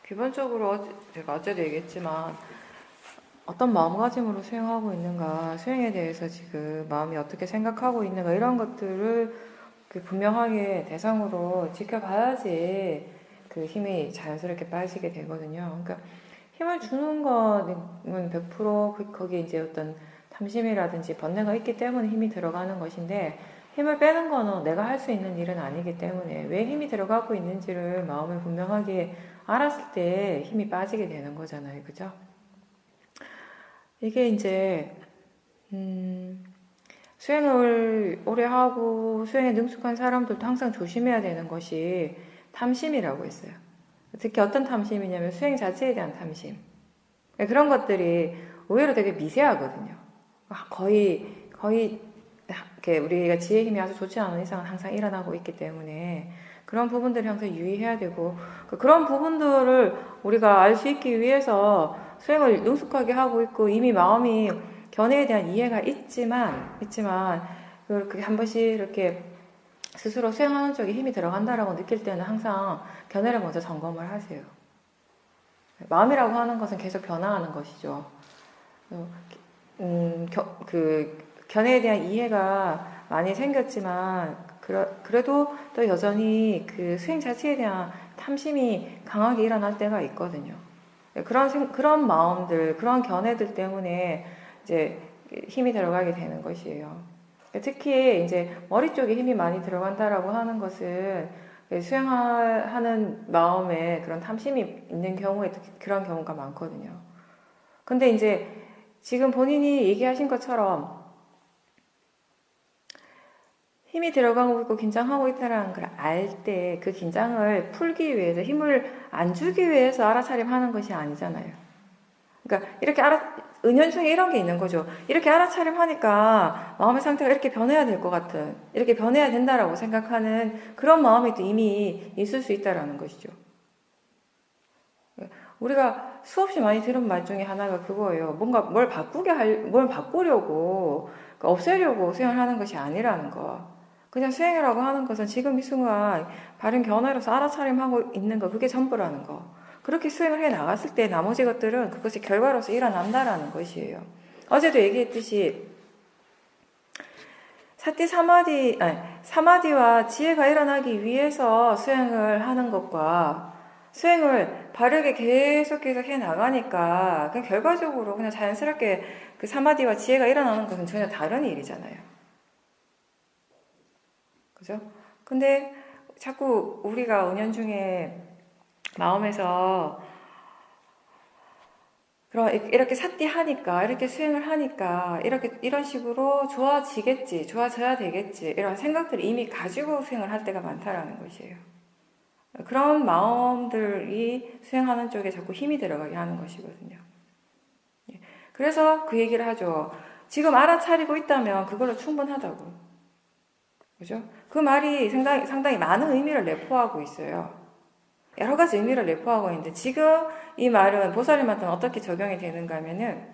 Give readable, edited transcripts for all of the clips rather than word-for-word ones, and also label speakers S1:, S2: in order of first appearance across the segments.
S1: 기본적으로 제가 어제도 얘기했지만 어떤 마음가짐으로 수행하고 있는가, 수행에 대해서 지금 마음이 어떻게 생각하고 있는가 이런 것들을 분명하게 대상으로 지켜봐야지 그 힘이 자연스럽게 빠지게 되거든요. 그러니까 힘을 주는 거는 100% 거기에 이제 어떤 탐심이라든지 번뇌가 있기 때문에 힘이 들어가는 것인데, 힘을 빼는 거는 내가 할 수 있는 일은 아니기 때문에 왜 힘이 들어가고 있는지를 마음을 분명하게 알았을 때 힘이 빠지게 되는 거잖아요. 그죠? 이게 이제 수행을 오래 하고 수행에 능숙한 사람들도 항상 조심해야 되는 것이 탐심이라고 했어요. 특히 어떤 탐심이냐면 수행 자체에 대한 탐심. 그런 것들이 의외로 되게 미세하거든요. 거의 이렇게 우리가 지혜 힘이 아주 좋지 않은 이상은 항상 일어나고 있기 때문에 그런 부분들이 항상 유의해야 되고, 그런 부분들을 우리가 알 수 있기 위해서 수행을 능숙하게 하고 있고 이미 마음이 견해에 대한 이해가 있지만 그렇게 한 번씩 이렇게 스스로 수행하는 쪽에 힘이 들어간다라고 느낄 때는 항상 견해를 먼저 점검을 하세요. 마음이라고 하는 것은 계속 변화하는 것이죠. 견해에 대한 이해가 많이 생겼지만 그래도 또 여전히 그 수행 자체에 대한 탐심이 강하게 일어날 때가 있거든요. 그런 마음들, 그런 견해들 때문에 이제 힘이 들어가게 되는 것이에요. 특히 이제 머리 쪽에 힘이 많이 들어간다라고 하는 것은 수행하는 마음에 그런 탐심이 있는 경우에 그런 경우가 많거든요. 근데 이제 지금 본인이 얘기하신 것처럼 힘이 들어가고 있고 긴장하고 있다는 걸 알 때 그 긴장을 풀기 위해서, 힘을 안 주기 위해서 알아차림하는 것이 아니잖아요. 그러니까 이렇게 은연중에 이런 게 있는 거죠. 이렇게 알아차림하니까 마음의 상태가 이렇게 변해야 될 것 같은, 이렇게 변해야 된다라고 생각하는 그런 마음이 또 이미 있을 수 있다라는 것이죠. 우리가 수없이 많이 들은 말 중에 하나가 그거예요. 뭔가 뭘 바꾸려고, 없애려고 수행을 하는 것이 아니라는 거. 그냥 수행이라고 하는 것은 지금 이 순간 바른 견해로서 알아차림하고 있는 거, 그게 전부라는 거. 그렇게 수행을 해 나갔을 때 나머지 것들은 그것이 결과로서 일어난다라는 것이에요. 어제도 얘기했듯이 사마디와 지혜가 일어나기 위해서 수행을 하는 것과 수행을 바르게 계속해서 해 나가니까 그냥 결과적으로 그냥 자연스럽게 그 사마디와 지혜가 일어나는 것은 전혀 다른 일이잖아요. 그죠? 근데 자꾸 우리가 은연중에 마음에서 이렇게 삿디하니까, 이렇게 수행을 하니까, 이런 식으로 좋아지겠지, 좋아져야 되겠지, 이런 생각들을 이미 가지고 수행을 할 때가 많다라는 것이에요. 그런 마음들이 수행하는 쪽에 자꾸 힘이 들어가게 하는 것이거든요. 그래서 그 얘기를 하죠. 지금 알아차리고 있다면 그걸로 충분하다고. 그죠? 그 말이 상당히 많은 의미를 내포하고 있어요. 여러 가지 의미를 내포하고 있는데, 지금 이 말은 보살님한테는 어떻게 적용이 되는가 하면은,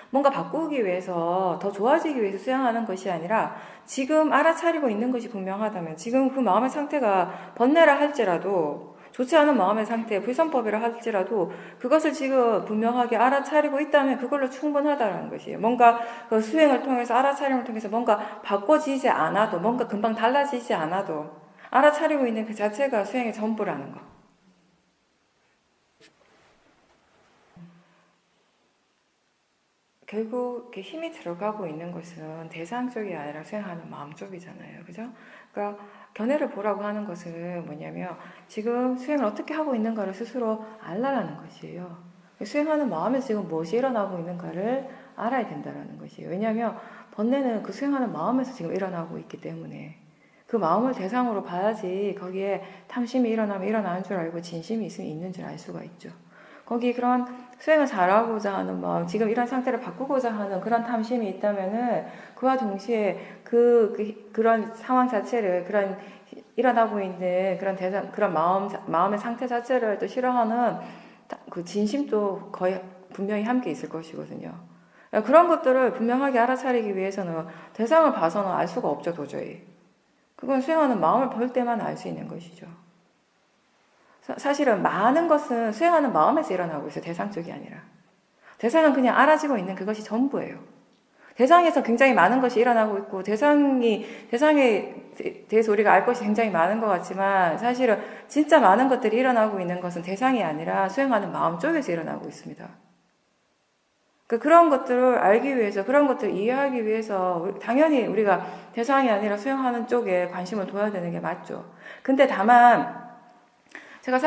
S1: 뭔가 바꾸기 위해서, 더 좋아지기 위해서 수행하는 것이 아니라, 지금 알아차리고 있는 것이 분명하다면, 지금 그 마음의 상태가 번뇌라 할지라도, 좋지 않은 마음의 상태, 불선법이라 할지라도, 그것을 지금 분명하게 알아차리고 있다면 그걸로 충분하다는 것이에요. 뭔가 그 수행을 통해서, 알아차림을 통해서 뭔가 바꿔지지 않아도, 뭔가 금방 달라지지 않아도, 알아차리고 있는 그 자체가 수행의 전부라는 거. 결국 이렇게 힘이 들어가고 있는 것은 대상 쪽이 아니라 수행하는 마음 쪽이잖아요. 그죠? 그러니까 견해를 보라고 하는 것은 뭐냐면 지금 수행을 어떻게 하고 있는가를 스스로 알라라는 것이에요. 수행하는 마음에 지금 무엇이 일어나고 있는가를 알아야 된다는 것이에요. 왜냐하면 번뇌는 그 수행하는 마음에서 지금 일어나고 있기 때문에 그 마음을 대상으로 봐야지 거기에 탐심이 일어나면 일어나는 줄 알고 진심이 있으면 있는 줄 알 수가 있죠. 거기 그런 수행을 잘하고자 하는 마음, 지금 이런 상태를 바꾸고자 하는 그런 탐심이 있다면은 그와 동시에 그런 상황 자체를, 그런 일어나고 있는 그런 그런 마음의 상태 자체를 또 싫어하는 그 진심도 거의 분명히 함께 있을 것이거든요. 그런 것들을 분명하게 알아차리기 위해서는 대상을 봐서는 알 수가 없죠, 도저히. 그건 수행하는 마음을 볼 때만 알 수 있는 것이죠. 사실은 많은 것은 수행하는 마음에서 일어나고 있어요. 대상 쪽이 아니라. 대상은 그냥 알아지고 있는 그것이 전부예요. 대상에서 굉장히 많은 것이 일어나고 있고 대상에 대해서 우리가 알 것이 굉장히 많은 것 같지만 사실은 진짜 많은 것들이 일어나고 있는 것은 대상이 아니라 수행하는 마음 쪽에서 일어나고 있습니다. 그런 것들을 알기 위해서, 그런 것들을 이해하기 위해서 당연히 우리가 대상이 아니라 수행하는 쪽에 관심을 둬야 되는 게 맞죠. 근데 다만 제가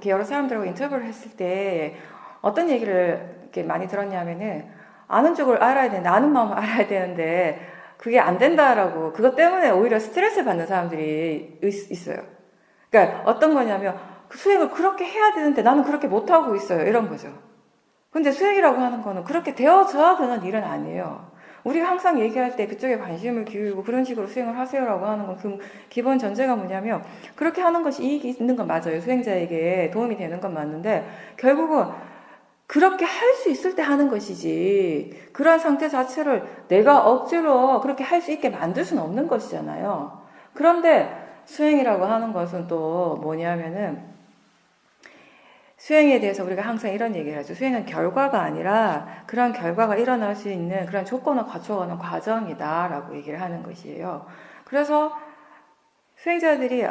S1: 여러 사람들하고 인터뷰를 했을 때 어떤 얘기를 이렇게 많이 들었냐면은 아는 쪽을 알아야 되는데, 아는 마음을 알아야 되는데 그게 안 된다라고, 그것 때문에 오히려 스트레스 받는 사람들이 있어요. 그러니까 어떤 거냐면 수행을 그렇게 해야 되는데 나는 그렇게 못하고 있어요. 이런 거죠. 근데 수행이라고 하는 거는 그렇게 되어져야 되는 일은 아니에요. 우리가 항상 얘기할 때 그쪽에 관심을 기울이고 그런 식으로 수행을 하세요라고 하는 건 그 기본 전제가 뭐냐면 그렇게 하는 것이 이익이 있는 건 맞아요. 수행자에게 도움이 되는 건 맞는데 결국은 그렇게 할 수 있을 때 하는 것이지 그러한 상태 자체를 내가 억지로 그렇게 할 수 있게 만들 수는 없는 것이잖아요. 그런데 수행이라고 하는 것은 또 뭐냐면은 수행에 대해서 우리가 항상 이런 얘기를 하죠. 수행은 결과가 아니라 그런 결과가 일어날 수 있는 그런 조건을 갖춰가는 과정이다라고 얘기를 하는 것이에요. 그래서 수행자들이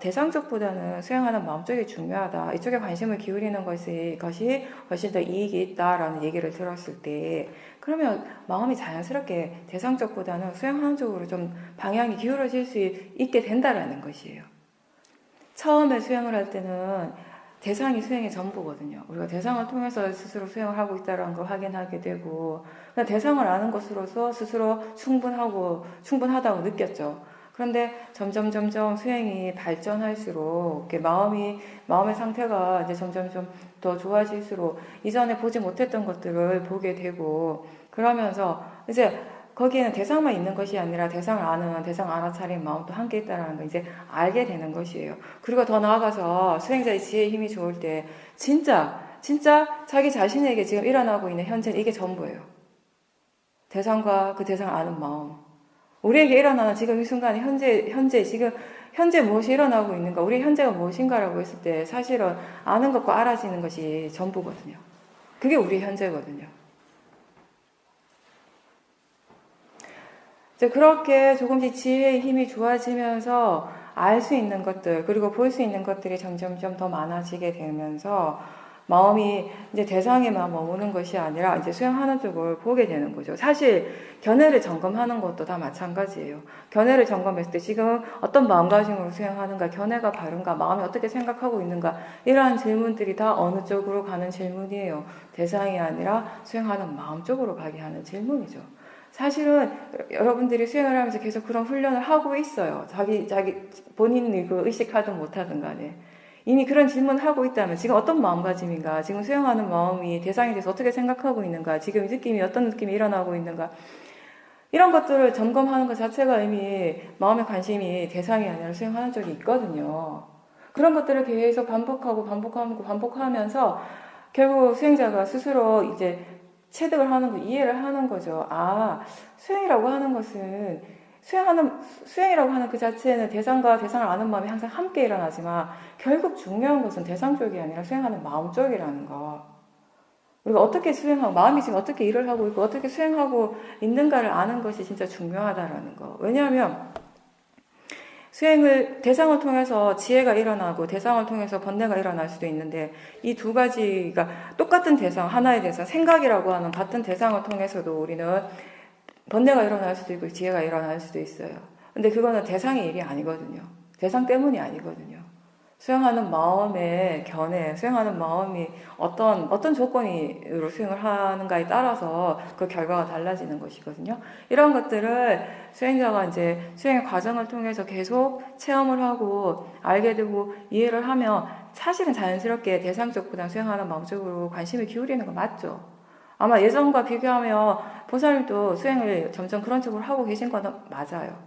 S1: 대상 쪽보다는 수행하는 마음 쪽이 중요하다. 이쪽에 관심을 기울이는 것이 훨씬 더 이익이 있다라는 얘기를 들었을 때 그러면 마음이 자연스럽게 대상 쪽보다는 수행하는 쪽으로 좀 방향이 기울어질 수 있게 된다라는 것이에요. 처음에 수행을 할 때는 대상이 수행의 전부거든요. 우리가 대상을 통해서 스스로 수행을 하고 있다는 걸 확인하게 되고 대상을 아는 것으로서 스스로 충분하다고 느꼈죠. 그런데 점점 수행이 발전할수록 이렇게 마음의 상태가 이제 점점 더 좋아질수록 이전에 보지 못했던 것들을 보게 되고 그러면서 이제 거기에는 대상만 있는 것이 아니라 대상 알아차린 마음도 함께 있다는 걸 이제 알게 되는 것이에요. 그리고 더 나아가서 수행자의 지혜의 힘이 좋을 때 진짜 자기 자신에게 지금 일어나고 있는 현재는 이게 전부예요. 대상과 그 대상을 아는 마음. 우리에게 일어나는 지금 이 순간에 현재 무엇이 일어나고 있는가, 우리 현재가 무엇인가라고 했을 때 사실은 아는 것과 알아지는 것이 전부거든요. 그게 우리 현재거든요. 이제 그렇게 조금씩 지혜의 힘이 좋아지면서 알 수 있는 것들, 그리고 볼 수 있는 것들이 점점 더 많아지게 되면서 마음이 이제 대상에만 머무는 것이 아니라 이제 수행하는 쪽을 보게 되는 거죠. 사실 견해를 점검하는 것도 다 마찬가지예요. 견해를 점검했을 때 지금 어떤 마음가짐으로 수행하는가, 견해가 바른가, 마음이 어떻게 생각하고 있는가, 이러한 질문들이 다 어느 쪽으로 가는 질문이에요. 대상이 아니라 수행하는 마음 쪽으로 가게 하는 질문이죠. 사실은 여러분들이 수행을 하면서 계속 그런 훈련을 하고 있어요. 자기 본인이 그 의식하든 못하든 간에. 이미 그런 질문을 하고 있다면 지금 어떤 마음가짐인가, 지금 수행하는 마음이 대상에 대해서 어떻게 생각하고 있는가, 지금 어떤 느낌이 일어나고 있는가, 이런 것들을 점검하는 것 자체가 이미 마음의 관심이 대상이 아니라 수행하는 쪽이 있거든요. 그런 것들을 계속 반복하면서 결국 수행자가 스스로 이제 체득을 하는 거, 이해를 하는 거죠. 수행이라고 하는 것은 수행이라고 하는 그 자체는 대상과 대상을 아는 마음이 항상 함께 일어나지만 결국 중요한 것은 대상 쪽이 아니라 수행하는 마음 쪽이라는 거. 우리가 어떻게 수행하고 마음이 지금 어떻게 일을 하고 있고 어떻게 수행하고 있는가를 아는 것이 진짜 중요하다라는 거. 왜냐하면 대상을 통해서 지혜가 일어나고 대상을 통해서 번뇌가 일어날 수도 있는데 이 두 가지가 똑같은 대상, 하나의 대상, 생각이라고 하는 같은 대상을 통해서도 우리는 번뇌가 일어날 수도 있고 지혜가 일어날 수도 있어요. 근데 그거는 대상의 일이 아니거든요. 대상 때문이 아니거든요. 수행하는 마음의 견해, 수행하는 마음이 어떤 조건으로 수행을 하는가에 따라서 그 결과가 달라지는 것이거든요. 이런 것들을 수행자가 이제 수행의 과정을 통해서 계속 체험을 하고 알게 되고 이해를 하면 사실은 자연스럽게 대상 쪽보다 수행하는 마음 쪽으로 관심을 기울이는 거 맞죠? 아마 예전과 비교하면 보살님도 수행을 점점 그런 쪽으로 하고 계신 건 맞아요.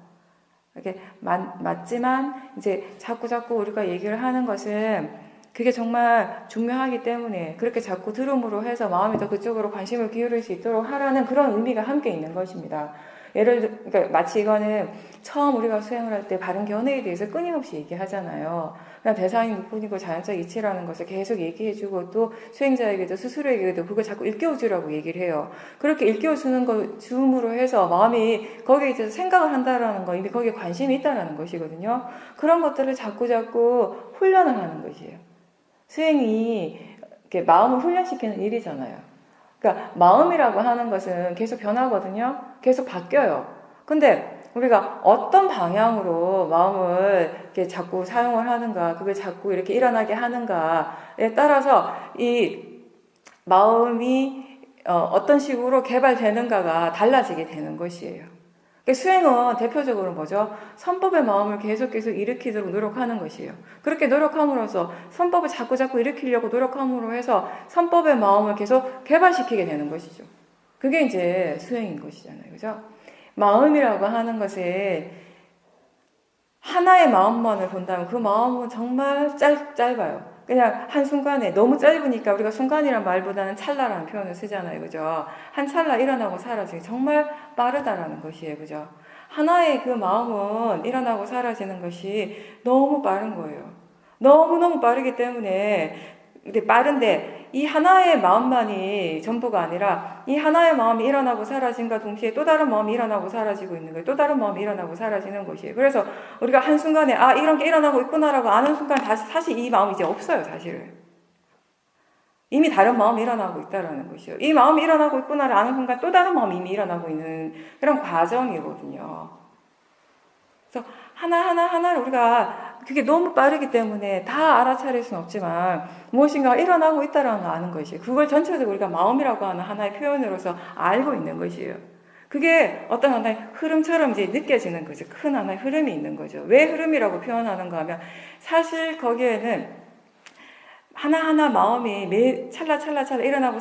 S1: 이게 맞지만 이제 자꾸 우리가 얘기를 하는 것은 그게 정말 중요하기 때문에 그렇게 자꾸 들음으로 해서 마음이 더 그쪽으로 관심을 기울일 수 있도록 하라는 그런 의미가 함께 있는 것입니다. 그러니까 마치 이거는 처음 우리가 수행을 할 때 바른 견해에 대해서 끊임없이 얘기하잖아요. 그냥 대상이 누구이고 자연적 이치라는 것을 계속 얘기해주고 또 수행자에게도 스스로에게도 그걸 자꾸 일깨워주라고 얘기를 해요. 그렇게 일깨워주는 거 줌으로 해서 마음이 거기에 대해서 생각을 한다라는 거, 이미 거기에 관심이 있다라는 것이거든요. 그런 것들을 자꾸 훈련을 하는 것이에요. 수행이 이렇게 마음을 훈련시키는 일이잖아요. 그러니까 마음이라고 하는 것은 계속 변하거든요. 계속 바뀌어요. 근데 우리가 어떤 방향으로 마음을 이렇게 자꾸 사용을 하는가, 그걸 자꾸 이렇게 일어나게 하는가에 따라서 이 마음이 어떤 식으로 개발되는가가 달라지게 되는 것이에요. 수행은 대표적으로 뭐죠? 선법의 마음을 계속 일으키도록 노력하는 것이에요. 그렇게 노력함으로써 선법을 자꾸 일으키려고 노력함으로 해서 선법의 마음을 계속 개발시키게 되는 것이죠. 그게 이제 수행인 것이잖아요. 그죠? 마음이라고 하는 것에 하나의 마음만을 본다면 그 마음은 정말 짧아요. 그냥 한순간에 너무 짧으니까 우리가 순간이란 말보다는 찰나라는 표현을 쓰잖아요. 그죠? 한 찰나 일어나고 사라지기 정말 빠르다라는 것이에요. 그죠? 하나의 그 마음은 일어나고 사라지는 것이 너무 빠른 거예요. 너무너무 빠르기 때문에 근데 빠른데 이 하나의 마음만이 전부가 아니라 이 하나의 마음이 일어나고 사라짐과 동시에 또 다른 마음이 일어나고 사라지고 있는 거예요. 또 다른 마음이 일어나고 사라지는 것이에요. 그래서 우리가 한순간에 이런 게 일어나고 있구나라고 아는 순간 사실 이 마음이 이제 없어요. 사실은. 이미 다른 마음이 일어나고 있다라는 것이에요. 이 마음이 일어나고 있구나를 아는 순간 또 다른 마음이 이미 일어나고 있는 그런 과정이거든요. 그래서 하나를 우리가 그게 너무 빠르기 때문에 다 알아차릴 수는 없지만 무엇인가 일어나고 있다는 걸 아는 것이에요. 그걸 전체적으로 우리가 마음이라고 하는 하나의 표현으로서 알고 있는 것이에요. 그게 어떤 하나의 흐름처럼 이제 느껴지는 거죠. 큰 하나의 흐름이 있는 거죠. 왜 흐름이라고 표현하는가 하면 사실 거기에는 하나하나 마음이 매 찰나찰나 일어나고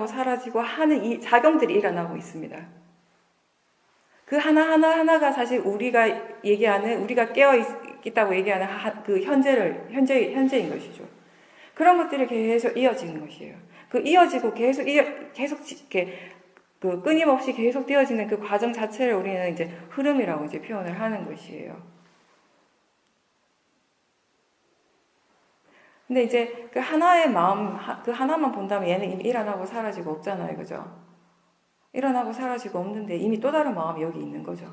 S1: 사라지고 하는 이 작용들이 일어나고 있습니다. 그 하나가 사실 우리가 깨어 있다고 얘기하는 그 현재인 것이죠. 그런 것들이 계속 이어지는 것이에요. 그 이어지고 계속 이렇게 그 끊임없이 계속 되어지는 그 과정 자체를 우리는 이제 흐름이라고 이제 표현을 하는 것이에요. 근데 이제 그 하나의 마음, 그 하나만 본다면 얘는 이미 일어나고 사라지고 없잖아요. 그죠? 일어나고 사라지고 없는데 이미 또 다른 마음이 여기 있는 거죠.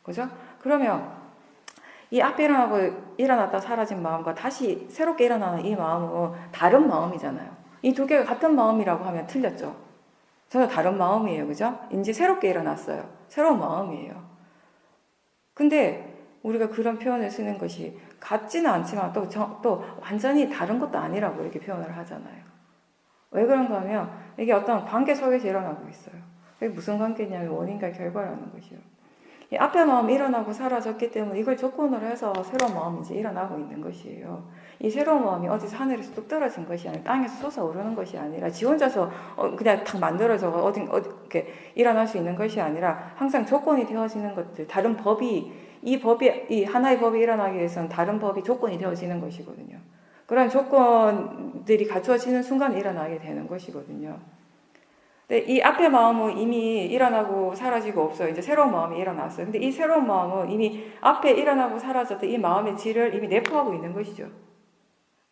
S1: 그죠? 그러면 이 앞에 일어났다 사라진 마음과 다시 새롭게 일어나는 이 마음은 다른 마음이잖아요. 이 두 개가 같은 마음이라고 하면 틀렸죠. 전혀 다른 마음이에요. 그죠? 이제 새롭게 일어났어요. 새로운 마음이에요. 근데 우리가 그런 표현을 쓰는 것이 같지는 않지만 또 완전히 다른 것도 아니라고 이렇게 표현을 하잖아요. 왜 그런가 하면 이게 어떤 관계 속에서 일어나고 있어요. 그게 무슨 관계냐면 원인과 결과라는 것이요. 이 앞에 마음이 일어나고 사라졌기 때문에 이걸 조건으로 해서 새로운 마음이 이제 일어나고 있는 것이에요. 이 새로운 마음이 어디서 하늘에서 뚝 떨어진 것이 아니라 땅에서 솟아오르는 것이 아니라 지 혼자서 그냥 탁 만들어져 어디 이렇게 일어날 수 있는 것이 아니라 항상 조건이 되어지는 것들, 다른 법이 이 하나의 법이 일어나기 위해서는 다른 법이 조건이 되어지는 것이거든요. 그런 조건들이 갖추어지는 순간 일어나게 되는 것이거든요. 근데 이 앞의 마음은 이미 일어나고 사라지고 없어요. 이제 새로운 마음이 일어났어요. 근데 이 새로운 마음은 이미 앞에 일어나고 사라졌던 이 마음의 질을 이미 내포하고 있는 것이죠.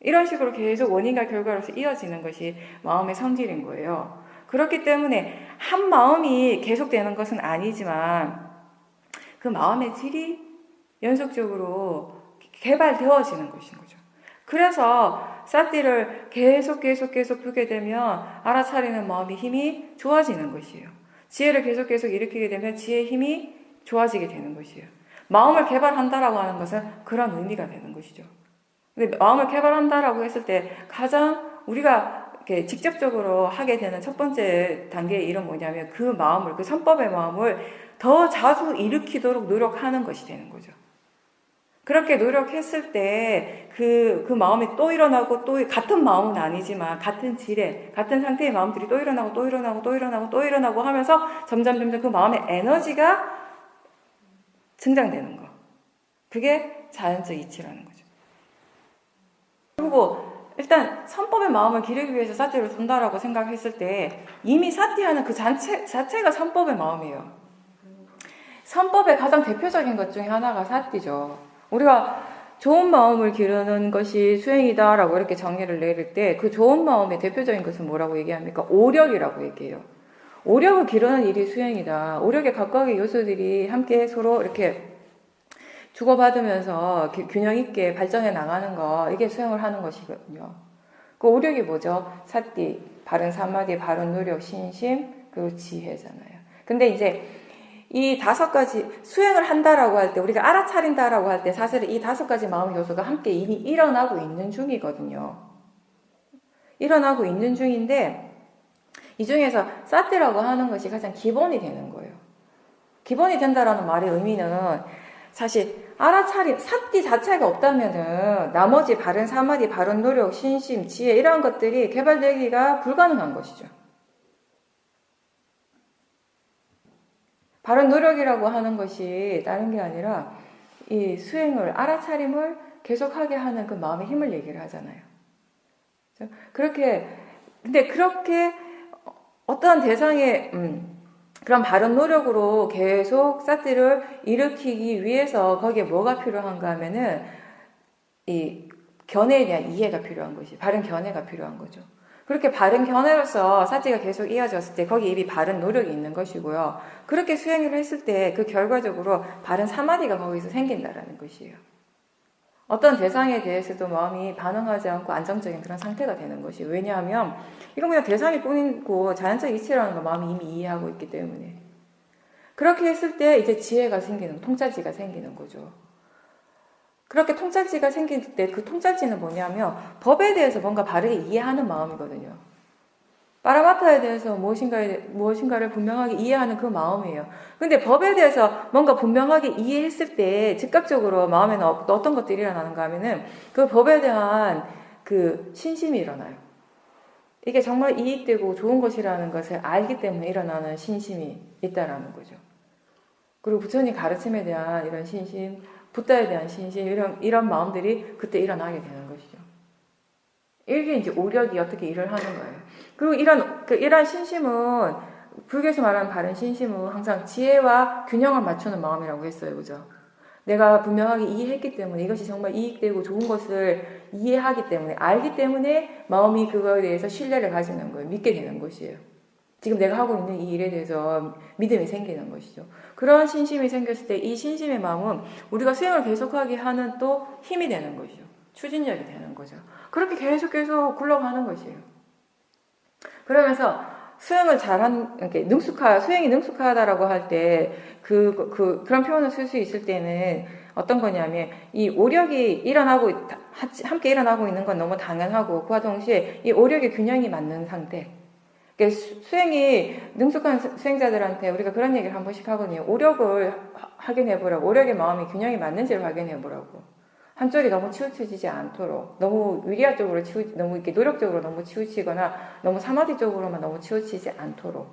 S1: 이런 식으로 계속 원인과 결과로서 이어지는 것이 마음의 성질인 거예요. 그렇기 때문에 한 마음이 계속되는 것은 아니지만 그 마음의 질이 연속적으로 개발되어지는 것인 거죠. 그래서 사티를 계속 보게 되면 알아차리는 마음의 힘이 좋아지는 것이에요. 지혜를 계속 일으키게 되면 지혜의 힘이 좋아지게 되는 것이에요. 마음을 개발한다라고 하는 것은 그런 의미가 되는 것이죠. 근데 마음을 개발한다라고 했을 때 가장 우리가 이렇게 직접적으로 하게 되는 첫 번째 단계의 일은 뭐냐면 그 마음을, 그 선법의 마음을 더 자주 일으키도록 노력하는 것이 되는 거죠. 그렇게 노력했을 때 그 마음이 또 일어나고 또 같은 마음은 아니지만 같은 질의 같은 상태의 마음들이 또 일어나고 하면서 점점 그 마음의 에너지가 증장되는 거. 그게 자연적 이치라는 거죠. 그리고 일단 선법의 마음을 기르기 위해서 사티를 둔다라고 생각했을 때 이미 사티하는 그 자체가 선법의 마음이에요. 선법의 가장 대표적인 것 중에 하나가 사띠죠. 우리가 좋은 마음을 기르는 것이 수행이다라고 이렇게 정의를 내릴 때 그 좋은 마음의 대표적인 것은 뭐라고 얘기합니까? 오력이라고 얘기해요. 오력을 기르는 일이 수행이다. 오력의 각각의 요소들이 함께 서로 이렇게 주고받으면서 균형 있게 발전해 나가는 거, 이게 수행을 하는 것이거든요. 그 오력이 뭐죠? 사띠, 바른 사마디, 바른 노력, 신심, 그리고 지혜잖아요. 근데 이제 이 5가지 수행을 한다라고 할 때, 우리가 알아차린다라고 할 때 사실은 이 5가지 마음의 요소가 함께 이미 일어나고 있는 중이거든요. 일어나고 있는 중인데 이 중에서 사띠라고 하는 것이 가장 기본이 되는 거예요. 기본이 된다라는 말의 의미는 사실 알아차림, 사띠 자체가 없다면은 나머지 바른 사마디, 바른 노력, 신심, 지혜 이런 것들이 개발되기가 불가능한 것이죠. 바른 노력이라고 하는 것이 다른 게 아니라 이 수행을, 알아차림을 계속하게 하는 그 마음의 힘을 얘기를 하잖아요. 근데 그렇게 어떠한 대상의 그런 바른 노력으로 계속 사띠를 일으키기 위해서 거기에 뭐가 필요한가 하면은 이 견해에 대한 이해가 필요한 것이, 바른 견해가 필요한 거죠. 그렇게 바른 견해로서 사띠가 계속 이어졌을 때 거기에 이미 바른 노력이 있는 것이고요. 그렇게 수행을 했을 때 그 결과적으로 바른 사마디가 거기서 생긴다라는 것이에요. 어떤 대상에 대해서도 마음이 반응하지 않고 안정적인 그런 상태가 되는 것이, 왜냐하면 이건 그냥 대상일 뿐이고 자연적 이치라는 걸 마음이 이미 이해하고 있기 때문에. 그렇게 했을 때 이제 지혜가 생기는, 통찰지가 생기는 거죠. 그렇게 통찰지가 생길 때 그 통찰지는 뭐냐면 법에 대해서 뭔가 바르게 이해하는 마음이거든요. 파라마타에 대해서 무엇인가를 분명하게 이해하는 그 마음이에요. 근데 법에 대해서 뭔가 분명하게 이해했을 때 즉각적으로 마음에는 어떤 것들이 일어나는가 하면은 그 법에 대한 그 신심이 일어나요. 이게 정말 이익되고 좋은 것이라는 것을 알기 때문에 일어나는 신심이 있다라는 거죠. 그리고 부처님 가르침에 대한 이런 신심, 붓다에 대한 신심, 이런 마음들이 그때 일어나게 되는 것이죠. 이게 이제 오력이 어떻게 일을 하는 거예요. 그리고 이런 신심은, 불교에서 말하는 바른 신심은 항상 지혜와 균형을 맞추는 마음이라고 했어요. 그죠? 내가 분명하게 이해했기 때문에, 이것이 정말 이익되고 좋은 것을 이해하기 때문에, 알기 때문에 마음이 그거에 대해서 신뢰를 가지는 거예요. 믿게 되는 것이에요. 지금 내가 하고 있는 이 일에 대해서 믿음이 생기는 것이죠. 그런 신심이 생겼을 때 이 신심의 마음은 우리가 수행을 계속하게 하는 또 힘이 되는 것이죠. 추진력이 되는 거죠. 그렇게 계속 굴러가는 것이에요. 그러면서 수행을 수행이 능숙하다라고 할 때 그런 표현을 쓸 수 있을 때는 어떤 거냐면 이 오력이 함께 일어나고 있는 건 너무 당연하고 그와 동시에 이 오력의 균형이 맞는 상태. 수행이 능숙한 수행자들한테 우리가 그런 얘기를 한 번씩 하거든요. 오력을 확인해보라고. 오력의 마음이 균형이 맞는지를 확인해보라고. 한쪽이 너무 치우쳐지지 않도록, 너무 위리아 쪽으로 너무 이렇게 노력적으로 너무 치우치거나 너무 사마디 쪽으로만 너무 치우치지 않도록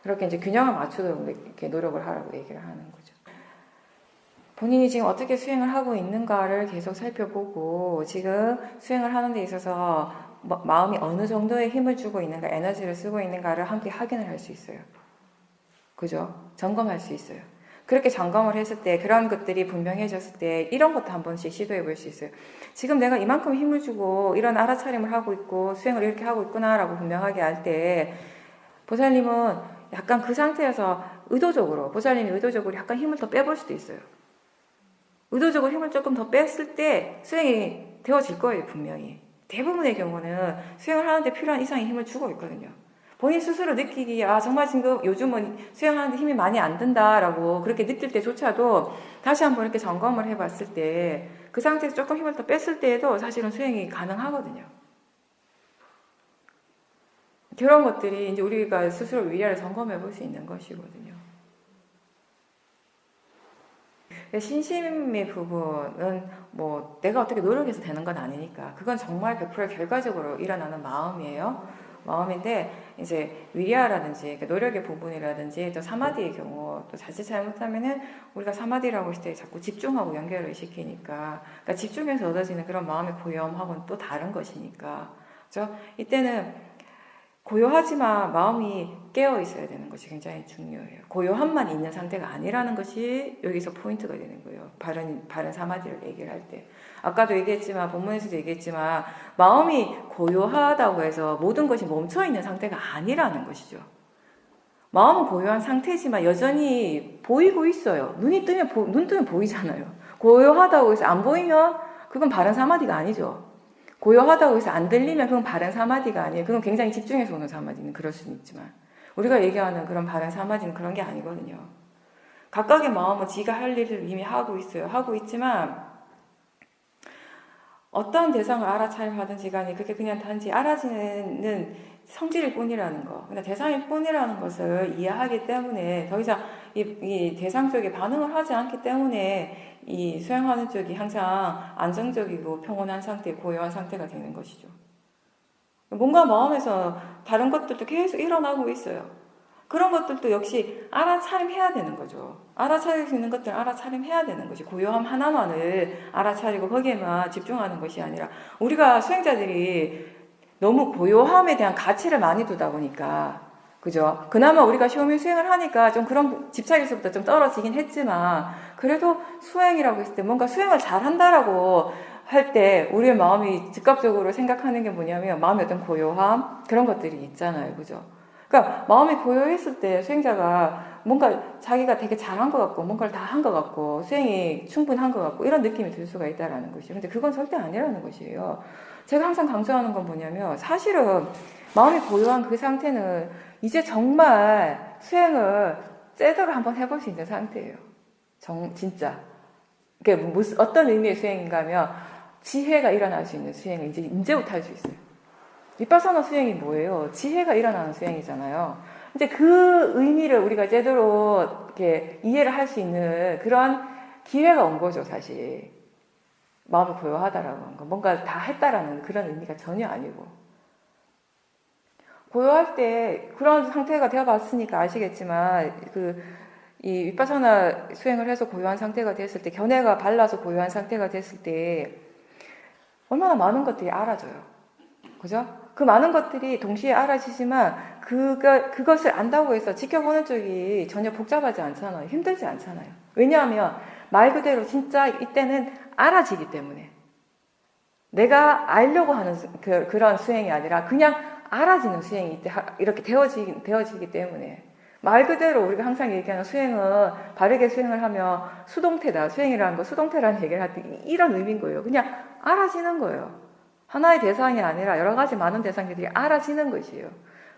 S1: 그렇게 이제 균형을 맞추도록 이렇게 노력을 하라고 얘기를 하는 거죠. 본인이 지금 어떻게 수행을 하고 있는가를 계속 살펴보고 지금 수행을 하는 데 있어서 마음이 어느 정도의 힘을 주고 있는가, 에너지를 쓰고 있는가를 함께 확인을 할 수 있어요. 그죠? 점검할 수 있어요. 그렇게 점검을 했을 때 그런 것들이 분명해졌을 때 이런 것도 한 번씩 시도해 볼 수 있어요. 지금 내가 이만큼 힘을 주고 이런 알아차림을 하고 있고 수행을 이렇게 하고 있구나라고 분명하게 할 때 보살님은 약간 그 상태에서 보살님이 의도적으로 약간 힘을 더 빼볼 수도 있어요. 의도적으로 힘을 조금 더 뺐을 때 수행이 되어질 거예요, 분명히. 대부분의 경우는 수행을 하는데 필요한 이상의 힘을 주고 있거든요. 본인 스스로 느끼기에 정말 지금 요즘은 수행하는데 힘이 많이 안 든다라고 그렇게 느낄 때조차도 다시 한번 이렇게 점검을 해봤을 때 그 상태에서 조금 힘을 더 뺐을 때에도 사실은 수행이 가능하거든요. 그런 것들이 이제 우리가 스스로 위아래 점검해 볼 수 있는 것이거든요. 신심의 부분은 내가 어떻게 노력해서 되는 건 아니니까 그건 정말 100% 결과적으로 일어나는 마음인데 이제 위리아라든지 노력의 부분이라든지 또 사마디의 경우 또 자칫 잘못하면은 우리가 사마디라고 했을 때 자꾸 집중하고 연결을 시키니까 그러니까 집중해서 얻어지는 그런 마음의 고요함하고는 또 다른 것이니까 그렇죠? 이때는 고요하지만 마음이 깨어 있어야 되는 것이 굉장히 중요해요. 고요함만 있는 상태가 아니라는 것이 여기서 포인트가 되는 거예요. 바른 사마디를 얘기를 할 때. 아까도 얘기했지만, 본문에서도 얘기했지만, 마음이 고요하다고 해서 모든 것이 멈춰 있는 상태가 아니라는 것이죠. 마음은 고요한 상태지만 여전히 보이고 있어요. 눈 뜨면 보이잖아요. 고요하다고 해서 안 보이면 그건 바른 사마디가 아니죠. 고요하다고 해서 안 들리면 그건 바른 사마디가 아니에요. 그건 굉장히 집중해서 오는 사마디는 그럴 수는 있지만 우리가 얘기하는 그런 바른 사마디는 그런 게 아니거든요. 각각의 마음은 지가 할 일을 이미 하고 있어요. 하고 있지만 어떤 대상을 알아차림 하든지 간에 그게 그냥 단지 알아지는 성질일 뿐이라는 거. 근데 대상일 뿐이라는 것을 이해하기 때문에 더 이상 이 대상 쪽에 반응을 하지 않기 때문에 이 수행하는 쪽이 항상 안정적이고 평온한 상태, 고요한 상태가 되는 것이죠. 뭔가 마음에서 다른 것들도 계속 일어나고 있어요. 그런 것들도 역시 알아차림해야 되는 거죠. 알아차릴 수 있는 것들은 알아차림해야 되는 것이 고요함 하나만을 알아차리고 거기에만 집중하는 것이 아니라 우리가 수행자들이 너무 고요함에 대한 가치를 많이 두다 보니까 그죠? 그나마 우리가 쇼미 수행을 하니까 좀 그런 집착에서부터 좀 떨어지긴 했지만 그래도 수행이라고 했을 때 뭔가 수행을 잘한다라고 할 때 우리의 마음이 즉각적으로 생각하는 게 뭐냐면 마음의 어떤 고요함 그런 것들이 있잖아요. 그죠? 그러니까 마음이 고요했을 때 수행자가 뭔가 자기가 되게 잘한 것 같고 뭔가를 다 한 것 같고 수행이 충분한 것 같고 이런 느낌이 들 수가 있다는 것이에요. 근데 그건 절대 아니라는 것이에요. 제가 항상 강조하는 건 뭐냐면 사실은 마음이 고요한 그 상태는 이제 정말 수행을 제대로 한번 해볼 수 있는 상태예요. 진짜. 그게 어떤 의미의 수행인가 하면 지혜가 일어날 수 있는 수행을 이제부터 할 수 있어요. 비파사나 수행이 뭐예요? 지혜가 일어나는 수행이잖아요. 이제 그 의미를 우리가 제대로 이렇게 이해를 할 수 있는 그런 기회가 온 거죠, 사실. 마음이 고요하다라고 하는 거. 뭔가 다 했다라는 그런 의미가 전혀 아니고. 고요할 때 그런 상태가 되어봤으니까 아시겠지만, 이 위파사나 수행을 해서 고요한 상태가 됐을 때, 견해가 발라서 고요한 상태가 됐을 때, 얼마나 많은 것들이 알아져요. 그죠? 그 많은 것들이 동시에 알아지지만 그것을 안다고 해서 지켜보는 쪽이 전혀 복잡하지 않잖아요. 힘들지 않잖아요. 왜냐하면 말 그대로 진짜 이때는 알아지기 때문에 내가 알려고 하는 그런 수행이 아니라 그냥 알아지는 수행이 이때 이렇게 되어지기 때문에 말 그대로 우리가 항상 얘기하는 수행은 바르게 수행을 하면 수동태다. 수행이라는 거 수동태라는 얘기를 할 때 이런 의미인 거예요. 그냥 알아지는 거예요. 하나의 대상이 아니라 여러 가지 많은 대상들이 알아지는 것이에요.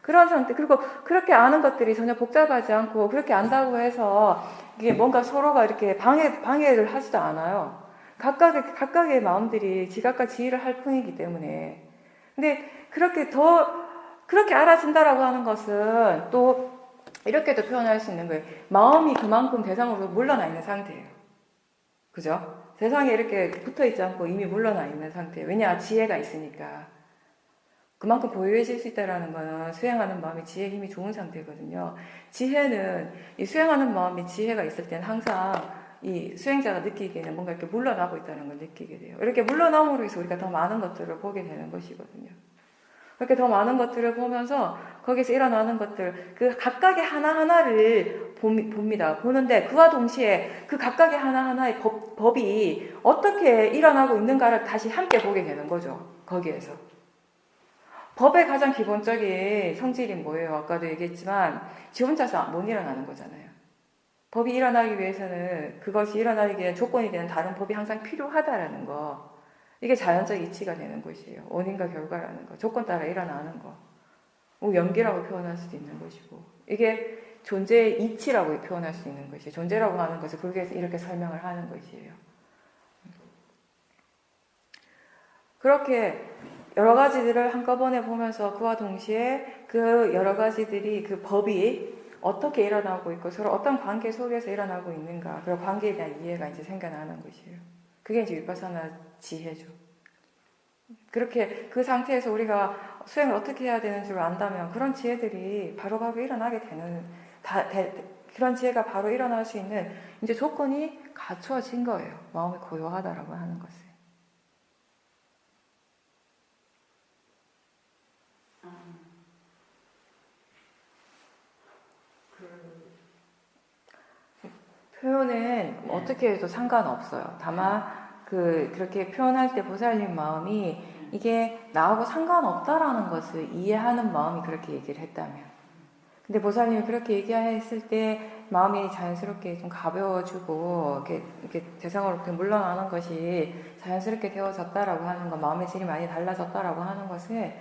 S1: 그런 상태, 그리고 그렇게 아는 것들이 전혀 복잡하지 않고 그렇게 안다고 해서 이게 뭔가 서로가 이렇게 방해를 하지도 않아요. 각각의 마음들이 지각과 지휘를 할 뿐이기 때문에. 근데 그렇게 알아진다라고 하는 것은 또 이렇게도 표현할 수 있는 거예요. 마음이 그만큼 대상으로 물러나 있는 상태예요. 그죠? 세상에 이렇게 붙어있지 않고 이미 물러나 있는 상태예요. 왜냐? 지혜가 있으니까. 그만큼 고요해질 수 있다는 거는 수행하는 마음이 지혜 힘이 좋은 상태거든요. 지혜는 이 수행하는 마음이 지혜가 있을 때는 항상 이 수행자가 느끼기에는 뭔가 이렇게 물러나고 있다는 걸 느끼게 돼요. 이렇게 물러남으로 해서 우리가 더 많은 것들을 보게 되는 것이거든요. 그렇게 더 많은 것들을 보면서 거기서 일어나는 것들, 그 각각의 하나하나를 봅니다. 보는데 그와 동시에 그 각각의 하나하나의 법이 어떻게 일어나고 있는가를 다시 함께 보게 되는 거죠. 거기에서. 법의 가장 기본적인 성질이 뭐예요? 아까도 얘기했지만 지 혼자서 못 일어나는 거잖아요. 법이 일어나기 위해서는 그것이 일어나기 위한 조건이 되는 다른 법이 항상 필요하다라는 거. 이게 자연적 이치가 되는 것이에요. 원인과 결과라는 거. 조건 따라 일어나는 거. 연기라고 표현할 수도 있는 것이고. 이게 존재의 이치라고 표현할 수 있는 것이에요. 존재라고 하는 것을 그렇게 이렇게 설명을 하는 것이에요. 그렇게 여러 가지들을 한꺼번에 보면서 그와 동시에 그 여러 가지들이 그 법이 어떻게 일어나고 있고 서로 어떤 관계 속에서 일어나고 있는가. 그리고 관계에 대한 이해가 이제 생겨나는 것이에요. 그게 이제 위파사나 지혜죠. 그렇게 그 상태에서 우리가 수행을 어떻게 해야 되는지를 안다면 그런 지혜들이 바로바로 일어나게 되는, 그런 지혜가 바로 일어날 수 있는 이제 조건이 갖추어진 거예요. 마음이 고요하다라고 하는 것은. 표현은 어떻게 해도 상관없어요. 다만 그렇게 표현할 때 보살님 마음이 이게 나하고 상관없다라는 것을 이해하는 마음이 그렇게 얘기를 했다면. 근데 보살님이 그렇게 얘기했을 때 마음이 자연스럽게 좀 가벼워지고 이렇게 대상으로부터 물러나는 것이 자연스럽게 되어졌다라고 하는 것, 마음의 질이 많이 달라졌다라고 하는 것을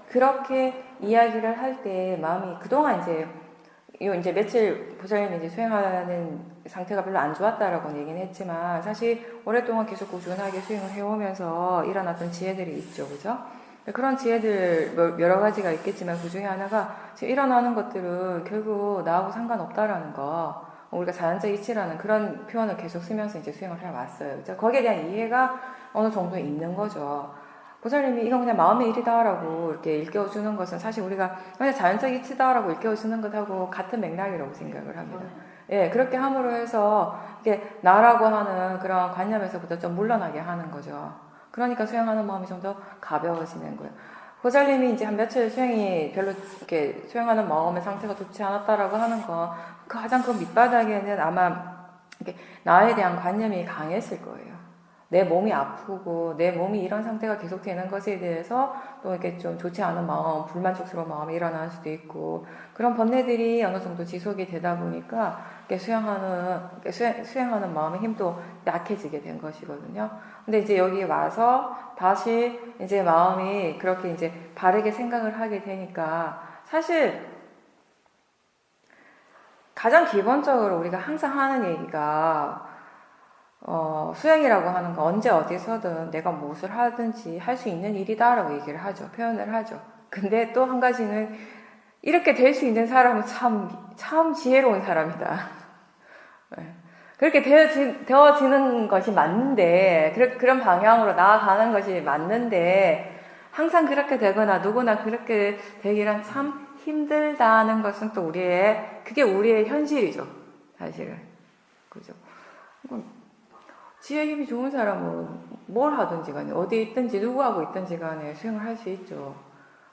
S1: 그렇게 이야기를 할 때 마음이 그동안 이제 며칠 보살님이 이제 수행하는 상태가 별로 안 좋았다라고 얘기는 했지만 사실 오랫동안 계속 꾸준하게 수행을 해오면서 일어났던 지혜들이 있죠, 그죠? 그런 지혜들 여러 가지가 있겠지만 그 중에 하나가 지금 일어나는 것들은 결국 나하고 상관없다라는 거, 우리가 자연적 이치라는 그런 표현을 계속 쓰면서 이제 수행을 해왔어요. 그죠? 거기에 대한 이해가 어느 정도 있는 거죠. 보살님이 이건 그냥 마음의 일이다라고 이렇게 일깨워주는 것은 사실 우리가 그냥 자연적 이치다라고 일깨워주는 것하고 같은 맥락이라고 생각을 합니다. 예, 그렇게 함으로 해서 이게 나라고 하는 그런 관념에서부터 좀 물러나게 하는 거죠. 그러니까 수행하는 마음이 좀 더 가벼워지는 거예요. 보살님이 이제 한 며칠 수행이 별로 이렇게 수행하는 마음의 상태가 좋지 않았다라고 하는 거, 가장 그 밑바닥에는 아마 이렇게 나에 대한 관념이 강했을 거예요. 내 몸이 아프고 내 몸이 이런 상태가 계속되는 것에 대해서 또 이렇게 좀 좋지 않은 마음, 불만족스러운 마음이 일어날 수도 있고 그런 번뇌들이 어느 정도 지속이 되다 보니까 수행하는 마음의 힘도 약해지게 된 것이거든요. 근데 이제 여기 와서 다시 이제 마음이 그렇게 이제 바르게 생각을 하게 되니까 사실 가장 기본적으로 우리가 항상 하는 얘기가 수행이라고 하는 건 언제 어디서든 내가 무엇을 하든지 할 수 있는 일이다라고 얘기를 하죠. 표현을 하죠. 근데 또 한 가지는 이렇게 될 수 있는 사람은 참 지혜로운 사람이다. 그렇게 되어지는 것이 맞는데, 그런 방향으로 나아가는 것이 맞는데, 항상 그렇게 되거나 누구나 그렇게 되기란 참 힘들다는 것은 또 그게 우리의 현실이죠. 사실은. 그죠? 지혜 힘이 좋은 사람은 뭘 하든지 간에, 어디 있든지, 누구하고 있든지 간에 수행을 할 수 있죠.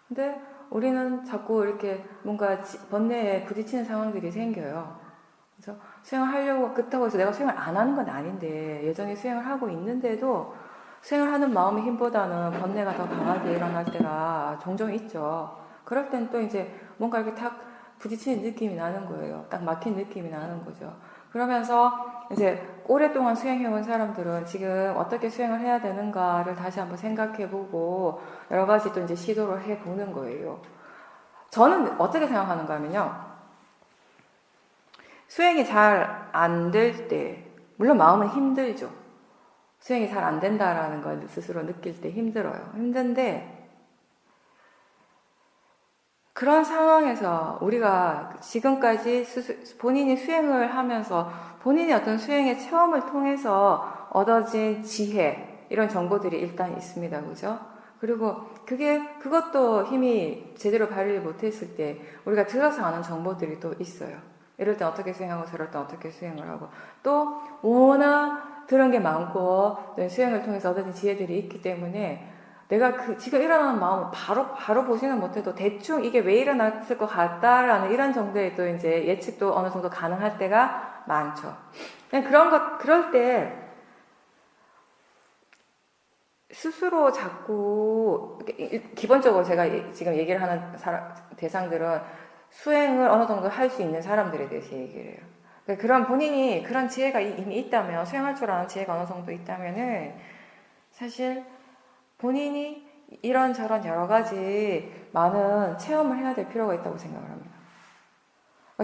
S1: 근데 우리는 자꾸 이렇게 뭔가 번뇌에 부딪히는 상황들이 생겨요. 그래서 수행을 하려고, 그렇다고 해서 내가 수행을 안 하는 건 아닌데, 여전히 수행을 하고 있는데도, 수행을 하는 마음의 힘보다는 번뇌가 더 강하게 일어날 때가 종종 있죠. 그럴 땐 또 이제 뭔가 이렇게 탁 부딪히는 느낌이 나는 거예요. 딱 막힌 느낌이 나는 거죠. 그러면서 이제 오랫동안 수행해온 사람들은 지금 어떻게 수행을 해야 되는가를 다시 한번 생각해보고 여러 가지 또 이제 시도를 해보는 거예요. 저는 어떻게 생각하는가 하면요. 수행이 잘 안 될 때, 물론 마음은 힘들죠. 수행이 잘 안 된다라는 걸 스스로 느낄 때 힘들어요. 힘든데, 그런 상황에서 우리가 지금까지 본인이 수행을 하면서 본인이 어떤 수행의 체험을 통해서 얻어진 지혜, 이런 정보들이 일단 있습니다. 그죠? 그리고 그것도 힘이 제대로 발휘를 못했을 때 우리가 들어서 아는 정보들이 또 있어요. 이럴 땐 어떻게 수행하고 저럴 땐 어떻게 수행을 하고 또 워낙 들은 게 많고 수행을 통해서 얻어진 지혜들이 있기 때문에 내가 지금 일어나는 마음을 바로 보지는 못해도 대충 이게 왜 일어났을 것 같다라는 이런 정도의 또 이제 예측도 어느 정도 가능할 때가 많죠. 그냥 그럴 때 스스로 자꾸, 기본적으로 제가 지금 얘기를 하는 대상들은 수행을 어느 정도 할 수 있는 사람들에 대해서 얘기를 해요. 그런 본인이 그런 지혜가 이미 있다면, 수행할 줄 아는 지혜가 어느 정도 있다면은 사실 본인이 이런저런 여러 가지 많은 체험을 해야 될 필요가 있다고 생각을 합니다.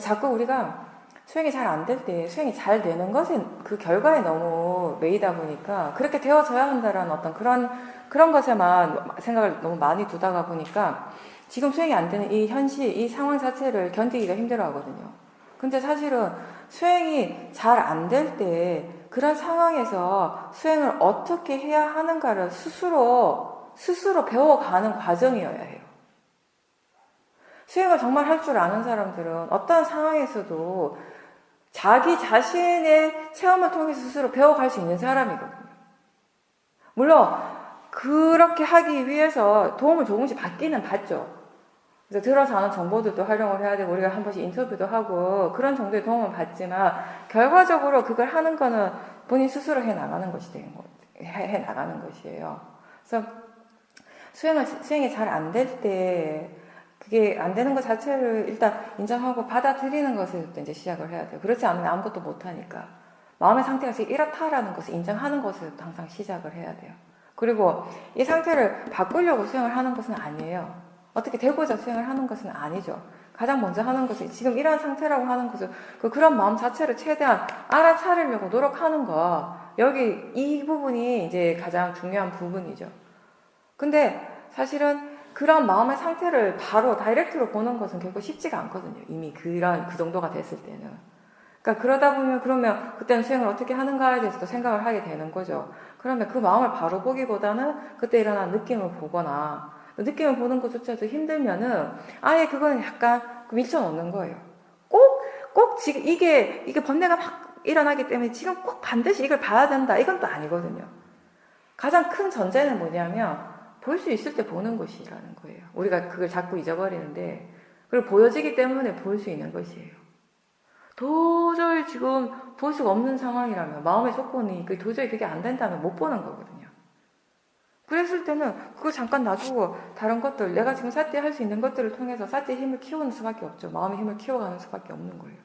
S1: 자꾸 우리가 수행이 잘 안 될 때 수행이 잘 되는 것은 그 결과에 너무 매이다 보니까 그렇게 되어져야 한다라는 어떤 그런 것에만 생각을 너무 많이 두다가 보니까 지금 수행이 안 되는 이 현실, 이 상황 자체를 견디기가 힘들어 하거든요. 근데 사실은 수행이 잘 안 될 때 그런 상황에서 수행을 어떻게 해야 하는가를 스스로 배워가는 과정이어야 해요. 수행을 정말 할 줄 아는 사람들은 어떤 상황에서도 자기 자신의 체험을 통해서 스스로 배워갈 수 있는 사람이거든요. 물론 그렇게 하기 위해서 도움을 조금씩 받기는 받죠. 이제 들어서 하는 정보들도 활용을 해야 되고 우리가 한 번씩 인터뷰도 하고 그런 정도의 도움을 받지만 결과적으로 그걸 하는 거는 본인 스스로 해 나가는 것이 되는 거, 해 나가는 것이에요. 그래서 수행이 잘 안 될 때 그게 안 되는 것 자체를 일단 인정하고 받아들이는 것을부터 이제 시작을 해야 돼요. 그렇지 않으면 아무것도 못 하니까. 마음의 상태가 지금 이렇다라는 것을 인정하는 것을부터 항상 시작을 해야 돼요. 그리고 이 상태를 바꾸려고 수행을 하는 것은 아니에요. 어떻게 되고자 수행을 하는 것은 아니죠. 가장 먼저 하는 것이 지금 이러한 상태라고 하는 것은 그런 마음 자체를 최대한 알아차리려고 노력하는 거. 여기 이 부분이 이제 가장 중요한 부분이죠. 근데 사실은 그런 마음의 상태를 바로 다이렉트로 보는 것은 결코 쉽지가 않거든요. 이미 그 정도가 됐을 때는. 그러니까 그러다 보면 그러면 그때는 수행을 어떻게 하는가에 대해서도 생각을 하게 되는 거죠. 그러면 그 마음을 바로 보기보다는 그때 일어난 느낌을 보거나 느낌을 보는 것조차도 힘들면은 아예 그거는 약간 밀쳐놓는 거예요. 꼭 지금 이게 번뇌가 막 일어나기 때문에 지금 꼭 반드시 이걸 봐야 된다. 이건 또 아니거든요. 가장 큰 전제는 뭐냐면 볼 수 있을 때 보는 것이라는 거예요. 우리가 그걸 자꾸 잊어버리는데 그리고 보여지기 때문에 볼 수 있는 것이에요. 도저히 지금 볼 수가 없는 상황이라면 마음의 조건이 도저히 그게 안 된다면 못 보는 거거든요. 그랬을 때는 그거 잠깐 놔두고 다른 것들 내가 지금 삿대 할 수 있는 것들을 통해서 삿대 힘을 키우는 수밖에 없죠. 마음의 힘을 키워가는 수밖에 없는 거예요.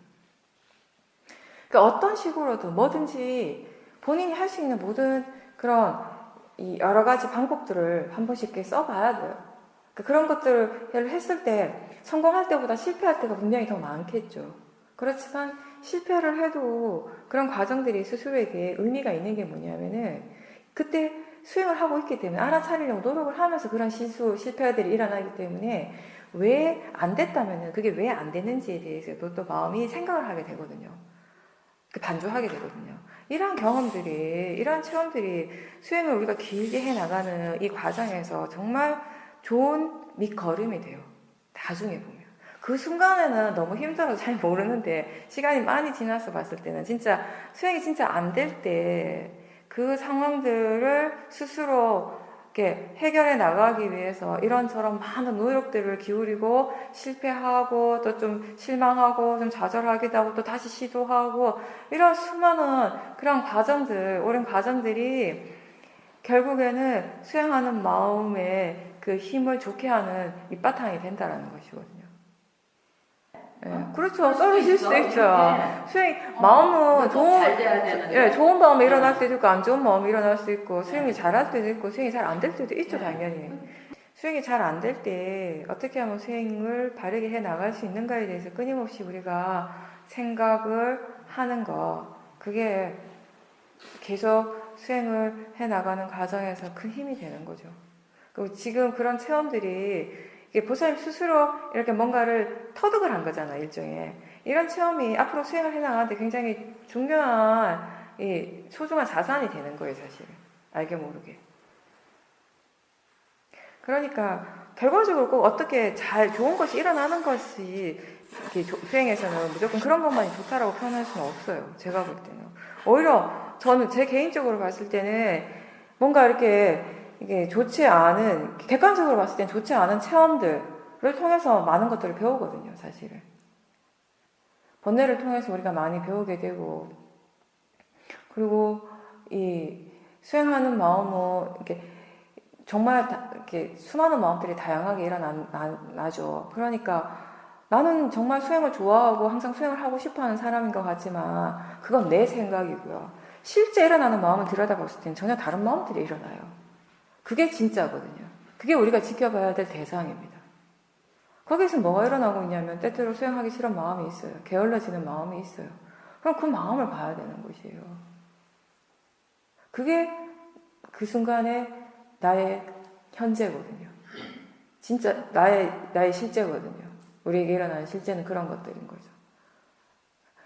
S1: 그러니까 어떤 식으로든 뭐든지 본인이 할 수 있는 모든 그런 이 여러 가지 방법들을 한 번씩 이렇게 써봐야 돼요. 그러니까 그런 것들을 했을 때 성공할 때보다 실패할 때가 분명히 더 많겠죠. 그렇지만 실패를 해도 그런 과정들이 스스로에게 의미가 있는 게 뭐냐면은 그때 수행을 하고 있기 때문에 알아차리려고 노력을 하면서 그런 실패들이 일어나기 때문에 왜 안 됐다면은 그게 왜 안 됐는지에 대해서도 또 마음이 생각을 하게 되거든요. 반주하게 되거든요. 이러한 경험들이, 이러한 체험들이 수행을 우리가 길게 해나가는 이 과정에서 정말 좋은 밑거름이 돼요. 나중에 보면. 그 순간에는 너무 힘들어서 잘 모르는데 시간이 많이 지나서 봤을 때는 진짜 수행이 진짜 안 될 때 그 상황들을 스스로 이렇게 해결해 나가기 위해서 이런저런 많은 노력들을 기울이고 실패하고 또 좀 실망하고 좀 좌절하기도 하고 또 다시 시도하고 이런 수많은 그런 과정들, 오랜 과정들이 결국에는 수행하는 마음의 그 힘을 좋게 하는 밑바탕이 된다라는 것이거든요. 네, 그렇죠. 떨어질 수 있죠. 수행, 마음은 좋은 마음이 일어날 때도 있고, 안 좋은 마음이 일어날 수 있고, 수행이 잘할 때도 있고, 수행이 잘 안 될 때도 있죠, 당연히. 수행이 잘 안 될 때, 어떻게 하면 수행을 바르게 해 나갈 수 있는가에 대해서 끊임없이 우리가 생각을 하는 거, 그게 계속 수행을 해 나가는 과정에서 큰 힘이 되는 거죠. 그리고 지금 그런 체험들이 보살님 스스로 이렇게 뭔가를 터득을 한 거잖아, 일종의. 이런 체험이 앞으로 수행을 해나가는데 굉장히 중요한, 소중한 자산이 되는 거예요, 사실. 알게 모르게. 그러니까, 결과적으로 꼭 어떻게 좋은 것이 일어나는 것이, 수행에서는 무조건 그런 것만이 좋다라고 표현할 수는 없어요. 제가 볼 때는. 오히려, 저는 제 개인적으로 봤을 때는, 뭔가 이게 좋지 않은, 객관적으로 봤을 땐 좋지 않은 체험들을 통해서 많은 것들을 배우거든요, 사실은. 번뇌를 통해서 우리가 많이 배우게 되고, 그리고 이 수행하는 마음은 정말 이렇게 수많은 마음들이 다양하게 일어나죠. 그러니까 나는 정말 수행을 좋아하고 항상 수행을 하고 싶어 하는 사람인 것 같지만, 그건 내 생각이고요. 실제 일어나는 마음을 들여다봤을 때는 전혀 다른 마음들이 일어나요. 그게 진짜거든요. 그게 우리가 지켜봐야 될 대상입니다. 거기서 뭐가 일어나고 있냐면 때때로 수행하기 싫은 마음이 있어요. 게을러지는 마음이 있어요. 그럼 그 마음을 봐야 되는 것이에요. 그게 그 순간에 나의 현재거든요. 진짜 나의 실제거든요. 우리에게 일어나는 실제는 그런 것들인 거죠.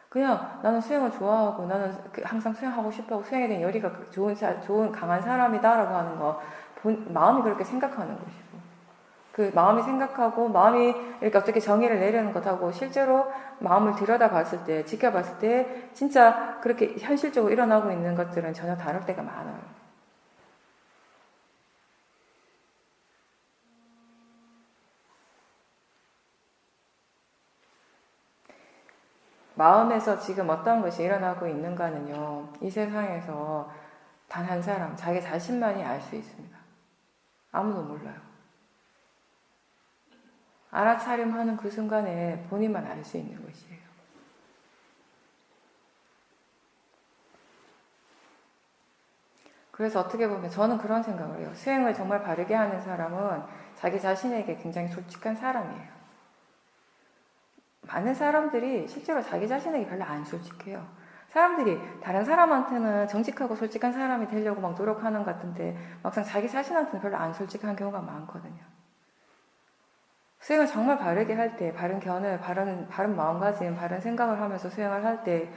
S1: 그냥 나는 수행을 좋아하고 나는 항상 수행하고 싶어하고 수행에 대한 열의가 좋은 강한 사람이다라고 하는 거 마음이 그렇게 생각하는 것이고 그 마음이 생각하고 마음이 이렇게 어떻게 정의를 내리는 것하고 실제로 마음을 들여다봤을 때 지켜봤을 때 진짜 그렇게 현실적으로 일어나고 있는 것들은 전혀 다를 때가 많아요. 마음에서 지금 어떤 것이 일어나고 있는가는요, 이 세상에서 단 한 사람, 자기 자신만이 알 수 있습니다. 아무도 몰라요. 알아차림하는 그 순간에 본인만 알 수 있는 것이에요. 그래서 어떻게 보면 저는 그런 생각을 해요. 수행을 정말 바르게 하는 사람은 자기 자신에게 굉장히 솔직한 사람이에요. 많은 사람들이 실제로 자기 자신에게 별로 안 솔직해요. 사람들이 다른 사람한테는 정직하고 솔직한 사람이 되려고 막 노력하는 것 같은데 막상 자기 자신한테는 별로 안 솔직한 경우가 많거든요. 수행을 정말 바르게 할 때, 바른 견을, 바른 마음가짐, 바른 생각을 하면서 수행을 할 때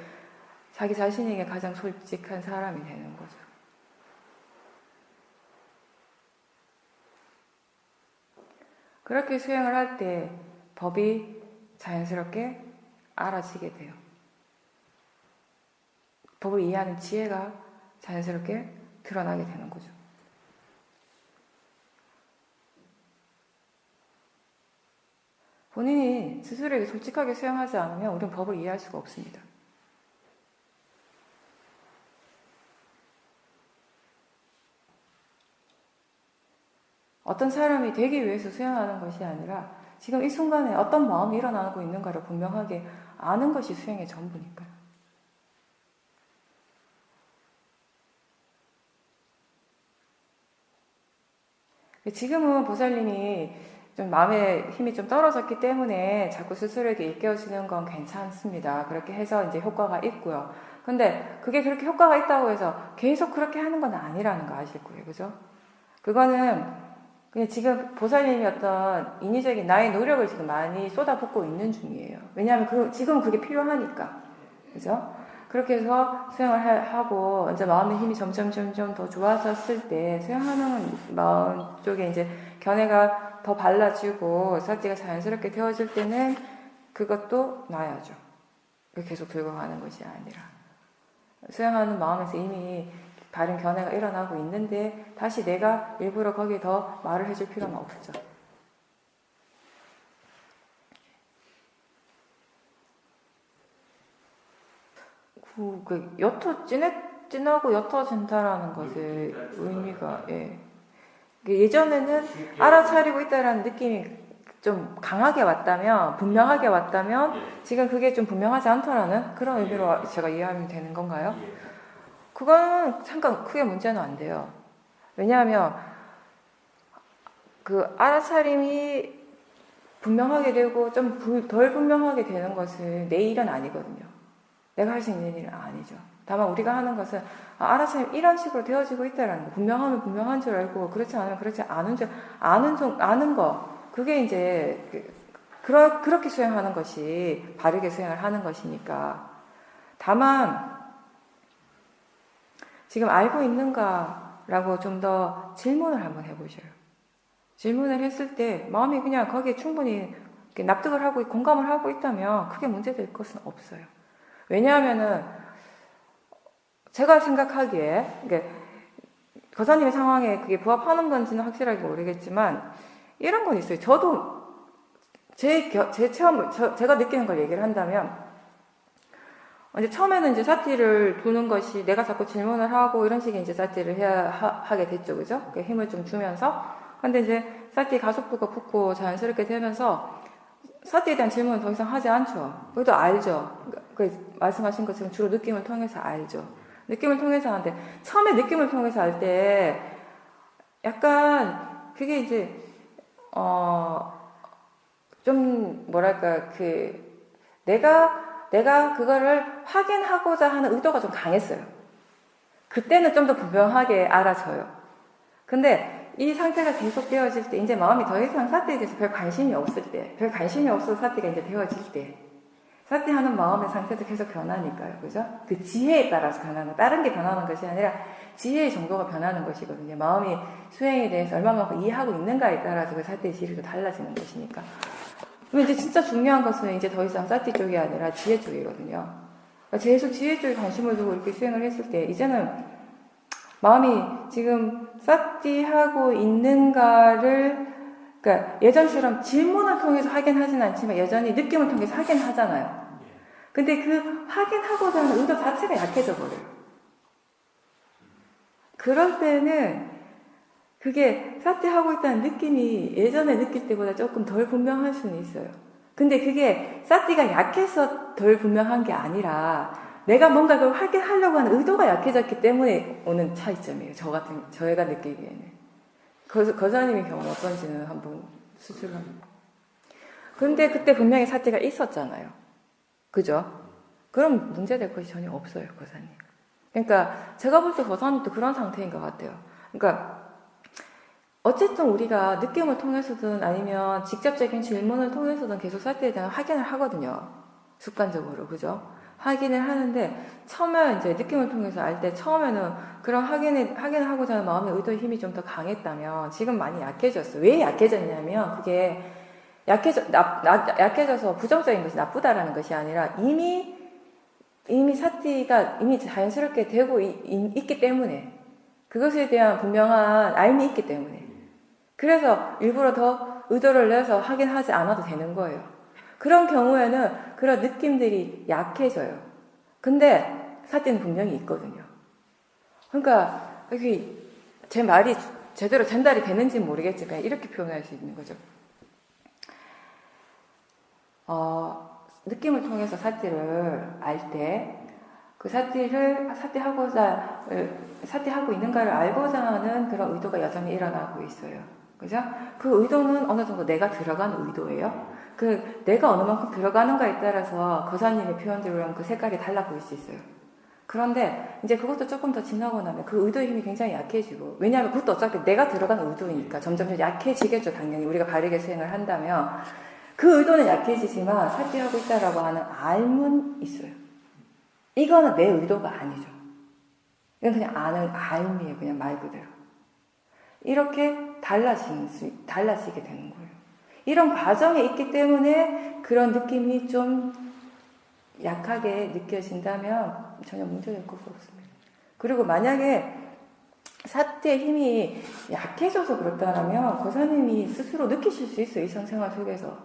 S1: 자기 자신에게 가장 솔직한 사람이 되는 거죠. 그렇게 수행을 할 때 법이 자연스럽게 알아지게 돼요. 법을 이해하는 지혜가 자연스럽게 드러나게 되는 거죠. 본인이 스스로에게 솔직하게 수행하지 않으면 우리는 법을 이해할 수가 없습니다. 어떤 사람이 되기 위해서 수행하는 것이 아니라 지금 이 순간에 어떤 마음이 일어나고 있는가를 분명하게 아는 것이 수행의 전부니까요. 지금은 보살님이 좀 마음의 힘이 좀 떨어졌기 때문에 자꾸 스스로에게 일깨워주는 건 괜찮습니다. 그렇게 해서 이제 효과가 있고요. 근데 그게 그렇게 효과가 있다고 해서 계속 그렇게 하는 건 아니라는 거 아실 거예요. 그죠? 그거는 그냥 지금 보살님이 어떤 인위적인 나의 노력을 지금 많이 쏟아붓고 있는 중이에요. 왜냐하면 지금은 그게 필요하니까. 그죠? 그렇게 해서 수행을 하고, 이제 마음의 힘이 점점 더 좋아졌을 때, 수행하는 마음 쪽에 이제 견해가 더 발라지고, 사티가 자연스럽게 되어질 때는 그것도 놔야죠. 계속 들고 가는 것이 아니라. 수행하는 마음에서 이미 바른 견해가 일어나고 있는데 다시 내가 일부러 거기에 더 말을 해줄 필요는 없죠. 진하고 옅어진다라는 것의 의미가, 예전에는 알아차리고 있다라는 느낌이 좀 강하게 왔다면, 분명하게 왔다면, 지금 그게 좀 분명하지 않다라는 그런 의미로 제가 이해하면 되는 건가요? 그거는 잠깐 크게 문제는 안 돼요. 왜냐하면 그 알아차림이 분명하게 되고 좀 덜 분명하게 되는 것은 내 일은 아니거든요. 내가 할 수 있는 일은 아니죠. 다만 우리가 하는 것은 알아차림 이런 식으로 되어지고 있다라는 거. 분명하면 분명한 줄 알고 그렇지 않으면 그렇지 않은 줄 아는 거. 그게 이제 그렇게 수행하는 것이 바르게 수행을 하는 것이니까. 다만 지금 알고 있는가라고 좀 더 질문을 한번 해보셔요. 질문을 했을 때 마음이 그냥 거기에 충분히 납득을 하고 공감을 하고 있다면 크게 문제될 것은 없어요. 왜냐하면은 제가 생각하기에 거사님의 상황에 그게 부합하는 건지는 확실하게 모르겠지만 이런 건 있어요. 저도 제 체험을 제가 느끼는 걸 얘기를 한다면 이제 처음에는 이제 사티를 두는 것이 내가 자꾸 질문을 하고 이런 식의 이제 사티를 하게 됐죠. 그죠? 힘을 좀 주면서. 근데 이제 사티 가속도가 붙고 자연스럽게 되면서 사티에 대한 질문은 더 이상 하지 않죠. 그래도 알죠. 말씀하신 것처럼 주로 느낌을 통해서 알죠. 느낌을 통해서 하는데 처음에 느낌을 통해서 할 때 약간 그게 이제 좀 뭐랄까 내가 그거를 확인하고자 하는 의도가 좀 강했어요. 그때는 좀 더 분명하게 알아져요. 근데 이 상태가 계속 되어질 때, 이제 마음이 더 이상 사티에 대해서 별 관심이 없을 때, 별 관심이 없어서 사티가 이제 되어질 때, 사티 하는 마음의 상태도 계속 변하니까요. 그죠? 그 지혜에 따라서 변하는, 다른 게 변하는 것이 아니라 지혜의 정도가 변하는 것이거든요. 마음이 수행에 대해서 얼마만큼 이해하고 있는가에 따라서 그 사티의 질도 달라지는 것이니까. 그럼 이제 진짜 중요한 것은 이제 더 이상 사티 쪽이 아니라 지혜 쪽이거든요. 그러니까 계속 지혜 쪽에 관심을 두고 이렇게 수행을 했을 때, 이제는 마음이 지금 사티하고 있는가를, 그러니까 예전처럼 질문을 통해서 확인하진 않지만 여전히 느낌을 통해서 확인하잖아요. 그 근데 그 확인하고자 하는 의도 자체가 약해져 버려요. 그럴 때는 그게 사티하고 있다는 느낌이 예전에 느낄 때보다 조금 덜 분명할 수는 있어요. 근데 그게 사티가 약해서 덜 분명한 게 아니라 내가 뭔가 그걸 확인하려고 하는 의도가 약해졌기 때문에 오는 차이점이에요. 저희가 느끼기에는. 거사님의 경우는 어떤지는 한번 수술합니다. 근데 그때 분명히 사티가 있었잖아요. 그죠? 그럼 문제될 것이 전혀 없어요, 거사님. 그러니까 제가 볼 때 거사님도 그런 상태인 것 같아요. 그러니까 어쨌든 우리가 느낌을 통해서든 아니면 직접적인 질문을 통해서든 계속 사티에 대한 확인을 하거든요. 습관적으로, 그죠? 확인을 하는데 처음에 이제 느낌을 통해서 알 때 처음에는 그런 확인을 하고자 하는 마음의 의도의 힘이 좀 더 강했다면 지금 많이 약해졌어요. 왜 약해졌냐면 그게 약해져서 부정적인 것이 나쁘다라는 것이 아니라 이미 사티가 이미 자연스럽게 되고 있기 때문에 그것에 대한 분명한 알미 있기 때문에 그래서 일부러 더 의도를 내서 확인하지 않아도 되는 거예요. 그런 경우에는 그런 느낌들이 약해져요. 근데 사티는 분명히 있거든요. 그러니까 제 말이 제대로 전달이 되는지는 모르겠지만 이렇게 표현할 수 있는 거죠. 느낌을 통해서 사티를 알 때 그 사티하고 있는가를 알고자 하는 그런 의도가 여전히 일어나고 있어요. 그죠? 그 의도는 어느 정도 내가 들어간 의도예요. 그 내가 어느 만큼 들어가는가에 따라서 거사님의 표현대로 그 색깔이 달라 보일 수 있어요. 그런데 이제 그것도 조금 더 지나고 나면 그 의도의 힘이 굉장히 약해지고 왜냐하면 그것도 어차피 내가 들어간 의도이니까 점점 약해지겠죠. 당연히 우리가 바르게 수행을 한다면 그 의도는 약해지지만 사티하고 있다라고 하는 알은 있어요. 이거는 내 의도가 아니죠. 이건 그냥 아는 알미예요. 그냥 말 그대로. 이렇게 달라지게 되는 거예요. 이런 과정에 있기 때문에 그런 느낌이 좀 약하게 느껴진다면 전혀 문제될 것이 없습니다. 그리고 만약에 사티의 힘이 약해져서 그렇다면 거사님이 스스로 느끼실 수 있어요. 일상생활 속에서.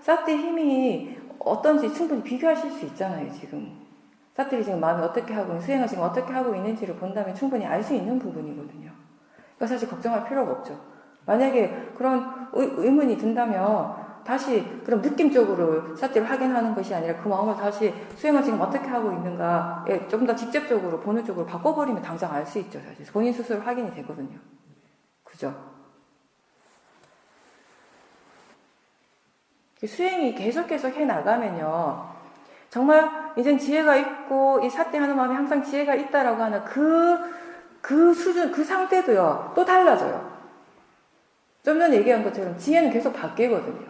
S1: 사티의 힘이 어떤지 충분히 비교하실 수 있잖아요. 지금 사티를 지금 마음이 어떻게 하고 수행을 지금 어떻게 하고 있는지를 본다면 충분히 알 수 있는 부분이거든요. 그러니까 사실 걱정할 필요가 없죠. 만약에 그런 의문이 든다면 다시 그럼 느낌적으로 사티를 확인하는 것이 아니라 그 마음을 다시 수행을 지금 어떻게 하고 있는가에 좀 더 직접적으로 본능적으로 바꿔버리면 당장 알 수 있죠. 사실 본인 스스로 확인이 되거든요. 그죠? 수행이 계속 해나가면요. 정말 이젠 지혜가 있고 이 사티하는 마음에 항상 지혜가 있다라고 하는 그 수준, 그 상태도요. 또 달라져요. 좀 전에 얘기한 것처럼 지혜는 계속 바뀌거든요.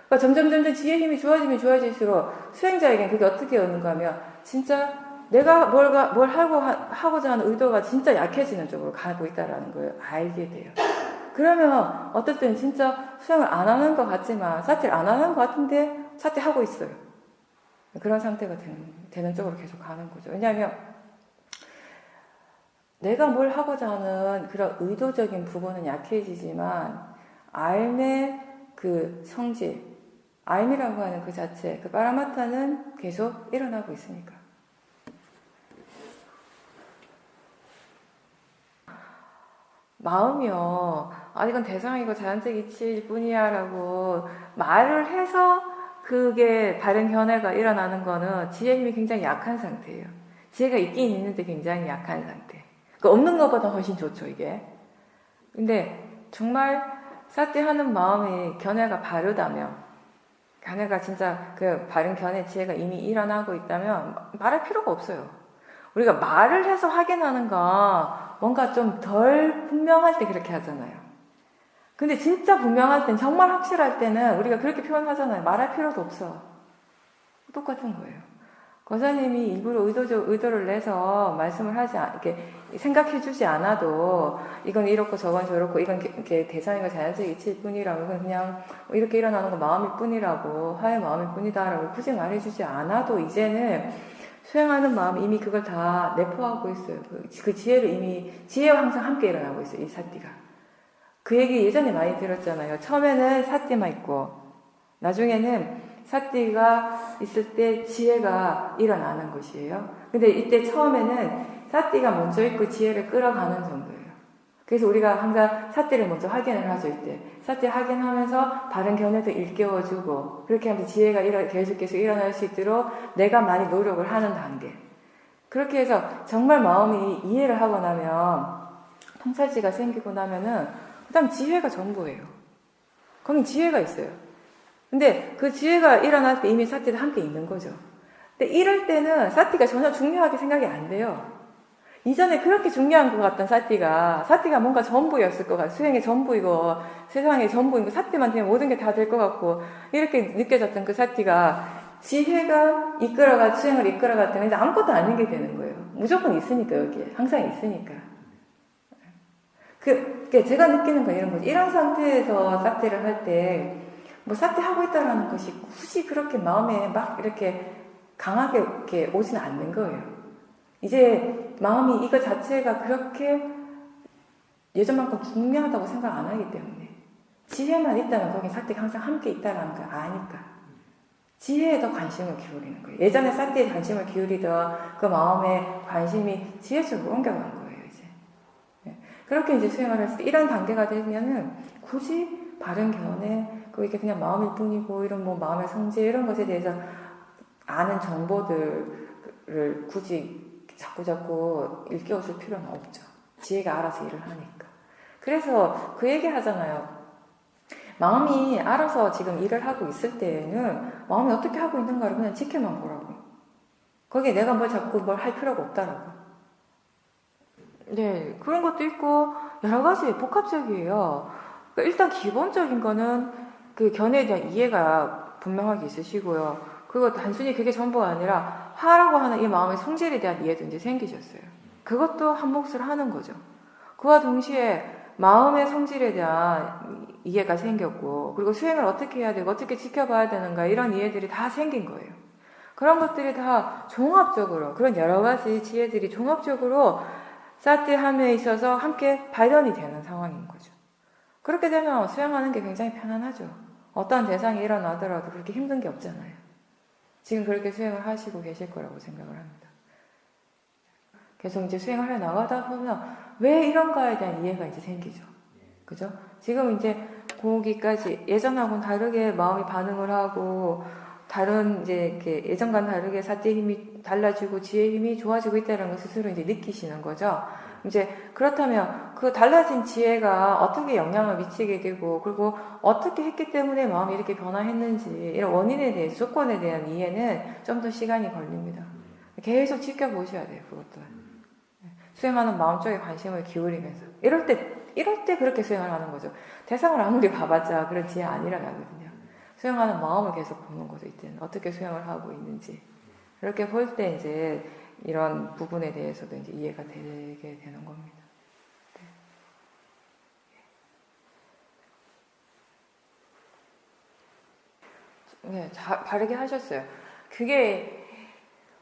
S1: 그러니까 점점 지혜 힘이 좋아지면 좋아질수록 수행자에겐 그게 어떻게 오는가 하면 진짜 내가 뭘 하고자 하는 의도가 진짜 약해지는 쪽으로 가고 있다라는 걸 알게 돼요. 그러면 어떨 때는 진짜 수행을 안 하는 것 같지만 사티를 안 하는 것 같은데 사티 하고 있어요. 그런 상태가 되는 쪽으로 계속 가는 거죠. 왜냐하면 내가 뭘 하고자 하는 그런 의도적인 부분은 약해지지만 알의 그 성질, 알미라고 하는 그 자체, 그 파라마타는 계속 일어나고 있으니까. 마음이요. 이건 대상이고 자연적 이치일 뿐이야 라고 말을 해서 그게 바른 견해가 일어나는 거는 지혜 힘이 굉장히 약한 상태예요. 지혜가 있긴 있는데 굉장히 약한 상태. 그러니까 없는 것보다 훨씬 좋죠, 이게. 근데 정말 사티하는 마음이 견해가 바르다면, 견해가 진짜 그 바른 견해 지혜가 이미 일어나고 있다면 말할 필요가 없어요. 우리가 말을 해서 확인하는 건 뭔가 좀 덜 분명할 때 그렇게 하잖아요. 근데 진짜 분명할 땐, 정말 확실할 때는 우리가 그렇게 표현하잖아요. 말할 필요도 없어. 똑같은 거예요. 거사님이 일부러 의도를 내서 말씀을 이렇게 생각해주지 않아도 이건 이렇고 저건 저렇고 이건 이렇게 대상이고 자연적 이치일 뿐이라고 이건 그냥 이렇게 일어나는 건 마음일 뿐이라고 하의 마음일 뿐이다라고 굳이 말해주지 않아도 이제는 수행하는 마음이 이미 그걸 다 내포하고 있어요. 그 지혜와 항상 함께 일어나고 있어요. 이 사티가. 그 얘기 예전에 많이 들었잖아요. 처음에는 사티만 있고 나중에는 사띠가 있을 때 지혜가 일어나는 것이에요. 근데 이때 처음에는 사띠가 먼저 있고 지혜를 끌어가는 정도예요. 그래서 우리가 항상 사띠를 먼저 확인을 하죠. 이때 사띠 확인하면서 바른 견해도 일깨워주고 그렇게 하면서 지혜가 계속 일어날 수 있도록 내가 많이 노력을 하는 단계. 그렇게 해서 정말 마음이 이해를 하고 나면 통찰지가 생기고 나면은 그 다음 지혜가 전부예요. 거긴 지혜가 있어요. 근데 그 지혜가 일어날 때 이미 사띠도 함께 있는 거죠. 근데 이럴 때는 사띠가 전혀 중요하게 생각이 안 돼요. 이전에 그렇게 중요한 것 같던 사띠가 뭔가 전부였을 것 같아요. 수행의 전부이고 세상의 전부인 거 사띠만 되면 모든 게 다 될 것 같고 이렇게 느껴졌던 그 사띠가 지혜가 수행을 이끌어갈 때는 아무것도 아닌 게 되는 거예요. 무조건 있으니까 여기에 항상 있으니까. 제가 느끼는 건 이런 거죠. 이런 상태에서 사띠를 할 때 뭐 사띠 하고 있다라는 것이 굳이 그렇게 마음에 막 이렇게 강하게 이렇게 오지는 않는 거예요. 이제 마음이 이거 자체가 그렇게 예전만큼 중요하다고 생각 안 하기 때문에 지혜만 있다면 거긴 사띠가 항상 함께 있다라는 걸 아니까 지혜에 더 관심을 기울이는 거예요. 예전에 사띠에 관심을 기울이던 그 마음의 관심이 지혜 쪽으로 옮겨가는 거예요. 이제 그렇게 이제 수행을 했을 때 이런 단계가 되면은 굳이 바른 견해 이게 그냥 마음일 뿐이고 이런 뭐 마음의 성질 이런 것에 대해서 아는 정보들을 굳이 자꾸 일깨워줄 필요는 없죠. 지혜가 알아서 일을 하니까. 그래서 그 얘기 하잖아요. 마음이 알아서 지금 일을 하고 있을 때에는 마음이 어떻게 하고 있는가를 그냥 지켜만 보라고. 거기에 내가 자꾸 뭘 할 필요가 없다라고. 네, 그런 것도 있고 여러 가지 복합적이에요. 그러니까 일단 기본적인 거는 그 견해에 대한 이해가 분명하게 있으시고요. 그리고 단순히 그게 전부가 아니라 화라고 하는 이 마음의 성질에 대한 이해도 이제 생기셨어요. 그것도 한 몫을 하는 거죠. 그와 동시에 마음의 성질에 대한 이해가 생겼고 그리고 수행을 어떻게 해야 되고 어떻게 지켜봐야 되는가 이런 이해들이 다 생긴 거예요. 그런 것들이 다 종합적으로 그런 여러 가지 지혜들이 종합적으로 사띠함에 있어서 함께 발현이 되는 상황인 거죠. 그렇게 되면 수행하는 게 굉장히 편안하죠. 어떠한 대상이 일어나더라도 그렇게 힘든 게 없잖아요. 지금 그렇게 수행을 하시고 계실 거라고 생각을 합니다. 계속 이제 수행을 해 나가다 보면 왜 이런가에 대한 이해가 이제 생기죠. 그죠? 지금 이제 거기까지 예전하고는 다르게 마음이 반응을 하고 다른 이제 이렇게 예전과는 다르게 사띠의 힘이 달라지고 지혜의 힘이 좋아지고 있다는 걸 스스로 이제 느끼시는 거죠. 이제 그렇다면 그 달라진 지혜가 어떻게 영향을 미치게 되고 그리고 어떻게 했기 때문에 마음이 이렇게 변화했는지 이런 원인에 대해 조건에 대한 이해는 좀 더 시간이 걸립니다. 계속 지켜보셔야 돼요. 그것도 수행하는 마음 쪽에 관심을 기울이면서 이럴 때 그렇게 수행을 하는 거죠. 대상을 아무리 봐봤자 그런 지혜 안 일어나거든요. 수행하는 마음을 계속 보는 거죠. 이때는 어떻게 수행을 하고 있는지 이렇게 볼 때 이제 이런 부분에 대해서도 이제 이해가 되게 되는 겁니다. 네, 바르게 하셨어요. 그게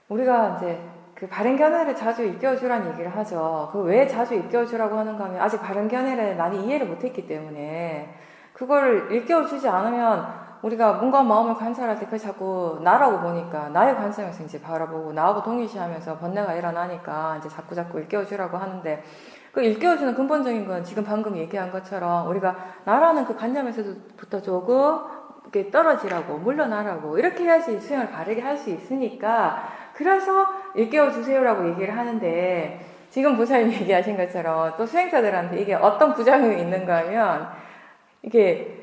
S1: 우리가 이제 그 바른 견해를 자주 일깨워주라는 얘기를 하죠. 그 왜 자주 일깨워주라고 하는가 하면 아직 바른 견해를 많이 이해를 못했기 때문에 그거를 일깨워주지 않으면 우리가 뭔가 마음을 관찰할 때 그걸 자꾸 나라고 보니까 나의 관점에서 이제 바라보고 나하고 동일시하면서 번뇌가 일어나니까 이제 자꾸 일깨워주라고 하는데 그 일깨워주는 근본적인 건 지금 방금 얘기한 것처럼 우리가 나라는 그 관념에서부터 조금 이렇게 떨어지라고 물러나라고 이렇게 해야지 수행을 바르게 할 수 있으니까 그래서 일깨워주세요라고 얘기를 하는데 지금 부사님 얘기하신 것처럼 또 수행자들한테 이게 어떤 부작용이 있는가 하면 이게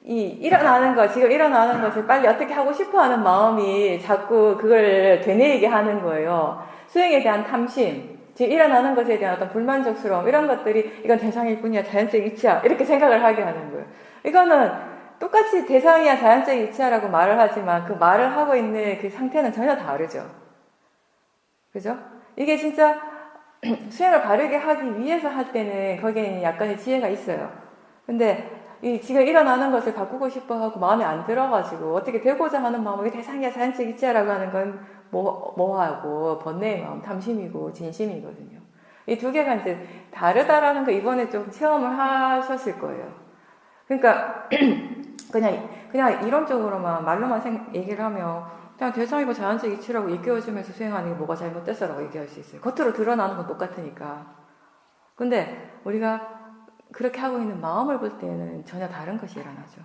S1: 지금 일어나는 것을 빨리 어떻게 하고 싶어 하는 마음이 자꾸 그걸 되뇌이게 하는 거예요. 수행에 대한 탐심, 지금 일어나는 것에 대한 어떤 불만족스러움, 이런 것들이 이건 대상일 뿐이야, 자연적 이치야, 이렇게 생각을 하게 하는 거예요. 이거는 똑같이 대상이야, 자연적 이치야라고 말을 하지만 그 말을 하고 있는 그 상태는 전혀 다르죠. 그죠? 이게 진짜 수행을 바르게 하기 위해서 할 때는 거기에는 약간의 지혜가 있어요. 근데 지금 일어나는 것을 바꾸고 싶어 하고 마음에 안 들어가지고 어떻게 되고자 하는 마음이 대상이야 자연적 이치야라고 하는 건 뭐하고 번뇌의 마음, 탐심이고 진심이거든요. 이 두 개가 이제 다르다라는 거 이번에 좀 체험을 하셨을 거예요. 그러니까 그냥 그냥 이론적으로만 말로만 얘기를 하면 그냥 대상이고 자연적 이치라고 일깨워주면서 수행하는 게 뭐가 잘못됐어라고 얘기할 수 있어요. 겉으로 드러나는 건 똑같으니까. 근데 우리가 그렇게 하고 있는 마음을 볼 때는 전혀 다른 것이 일어나죠.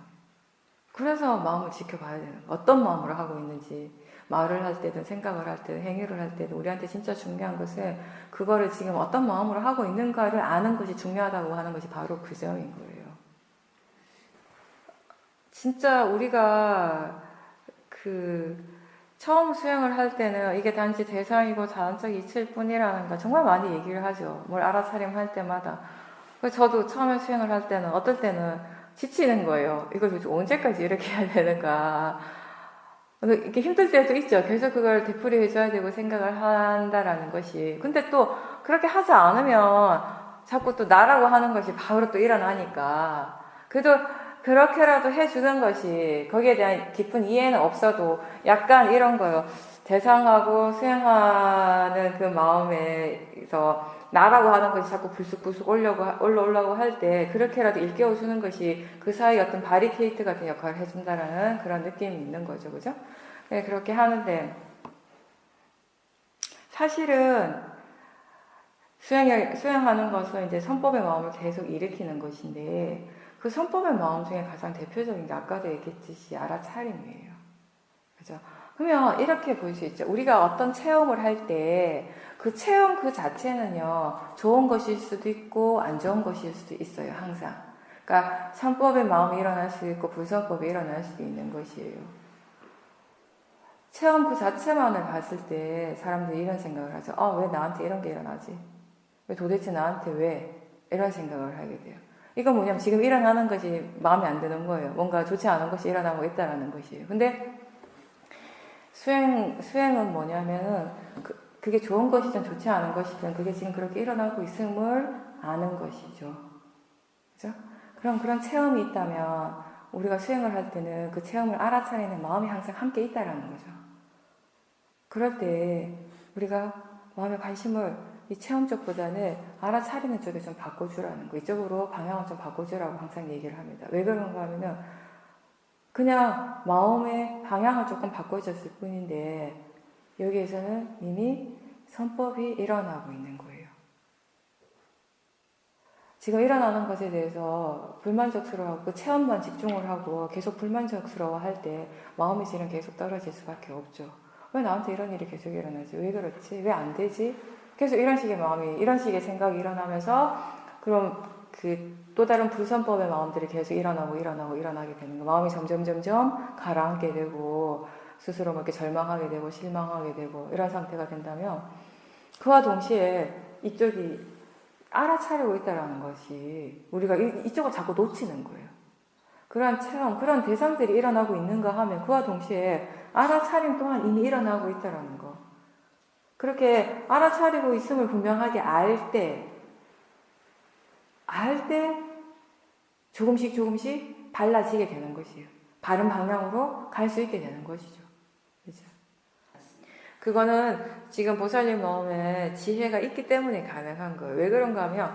S1: 그래서 마음을 지켜봐야 돼요. 어떤 마음으로 하고 있는지. 말을 할 때든 생각을 할 때든 행위를 할 때든 우리한테 진짜 중요한 것은 그거를 지금 어떤 마음으로 하고 있는가를 아는 것이 중요하다고 하는 것이 바로 그 점인 거예요. 진짜 우리가 처음 수행을 할 때는 이게 단지 대상이고 자연적 이치일 뿐이라는 거 정말 많이 얘기를 하죠. 뭘 알아차림할 때마다. 저도 처음에 수행을 할 때는 어떨 때는 지치는 거예요. 이걸 도대체 언제까지 이렇게 해야 되는가. 이렇게 힘들 때도 있죠. 계속 그걸 되풀이 해줘야 되고 생각을 한다라는 것이. 근데 또 그렇게 하지 않으면 자꾸 또 나라고 하는 것이 바로 또 일어나니까. 그래도 그렇게라도 해주는 것이 거기에 대한 깊은 이해는 없어도 약간 이런 거요. 대상하고 수행하는 그 마음에서 나라고 하는 것이 자꾸 불쑥불쑥 올라오려고 할 때 그렇게라도 일깨워주는 것이 그 사이 어떤 바리케이트 같은 역할을 해준다라는 그런 느낌이 있는 거죠. 그죠? 네, 그렇게 하는데 사실은 수행하는 것은 이제 선법의 마음을 계속 일으키는 것인데 그 선법의 마음 중에 가장 대표적인 게 아까도 얘기했듯이 알아차림이에요. 그죠? 그러면 이렇게 볼 수 있죠. 우리가 어떤 체험을 할 때 그 체험 그 자체는요, 좋은 것일 수도 있고 안 좋은 것일 수도 있어요, 항상. 그러니까 선법의 마음이 일어날 수 있고 불선법이 일어날 수도 있는 것이에요. 체험 그 자체만을 봤을 때 사람들이 이런 생각을 하죠. 왜 나한테 이런 게 일어나지? 왜 도대체 나한테 왜? 이런 생각을 하게 돼요. 이건 뭐냐면 지금 일어나는 것이 마음에 안 드는 거예요. 뭔가 좋지 않은 것이 일어나고 있다는 것이에요. 근데 수행은 뭐냐면은 그게 좋은 것이든 좋지 않은 것이든 그게 지금 그렇게 일어나고 있음을 아는 것이죠. 그죠? 그럼 그런 체험이 있다면 우리가 수행을 할 때는 그 체험을 알아차리는 마음이 항상 함께 있다라는 거죠. 그럴 때 우리가 마음의 관심을 이 체험 쪽보다는 알아차리는 쪽에 좀 바꿔주라는 거. 이쪽으로 방향을 좀 바꿔주라고 항상 얘기를 합니다. 왜 그런가 하면은 그냥 마음의 방향을 조금 바꿔줬을 뿐인데 여기에서는 이미 선법이 일어나고 있는 거예요. 지금 일어나는 것에 대해서 불만족스러워하고 체험만 집중을 하고 계속 불만족스러워할 때 마음의 질은 계속 떨어질 수밖에 없죠. 왜 나한테 이런 일이 계속 일어나지? 왜 그렇지? 왜 안 되지? 계속 이런 식의 마음이, 이런 식의 생각이 일어나면서 그럼 또 다른 불선법의 마음들이 계속 일어나게 되는 거예요. 마음이 점점 가라앉게 되고 스스로 이렇게 절망하게 되고 실망하게 되고 이런 상태가 된다면 그와 동시에 이쪽이 알아차리고 있다는 것이 우리가 이쪽을 자꾸 놓치는 거예요. 그런 체험, 그런 대상들이 일어나고 있는가 하면 그와 동시에 알아차림 또한 이미 일어나고 있다는 거. 그렇게 알아차리고 있음을 분명하게 알 때 조금씩 달라지게 되는 것이에요. 바른 방향으로 갈 수 있게 되는 것이죠. 그죠? 그거는 지금 보살님 마음에 지혜가 있기 때문에 가능한 거예요. 왜 그런가 하면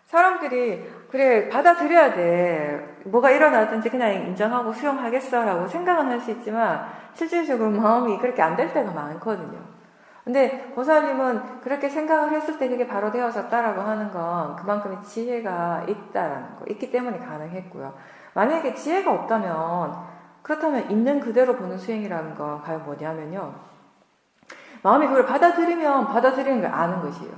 S1: 사람들이 그래 받아들여야 돼. 뭐가 일어나든지 그냥 인정하고 수용하겠어라고 생각은 할 수 있지만 실질적으로 마음이 그렇게 안 될 때가 많거든요. 근데 보살님은 그렇게 생각을 했을 때 그게 바로 되어졌다라고 하는 건 그만큼의 지혜가 있다라는 거, 있기 때문에 가능했고요. 만약에 지혜가 없다면 그렇다면 있는 그대로 보는 수행이라는 건 과연 뭐냐면요. 마음이 그걸 받아들이면 받아들이는 걸 아는 것이에요.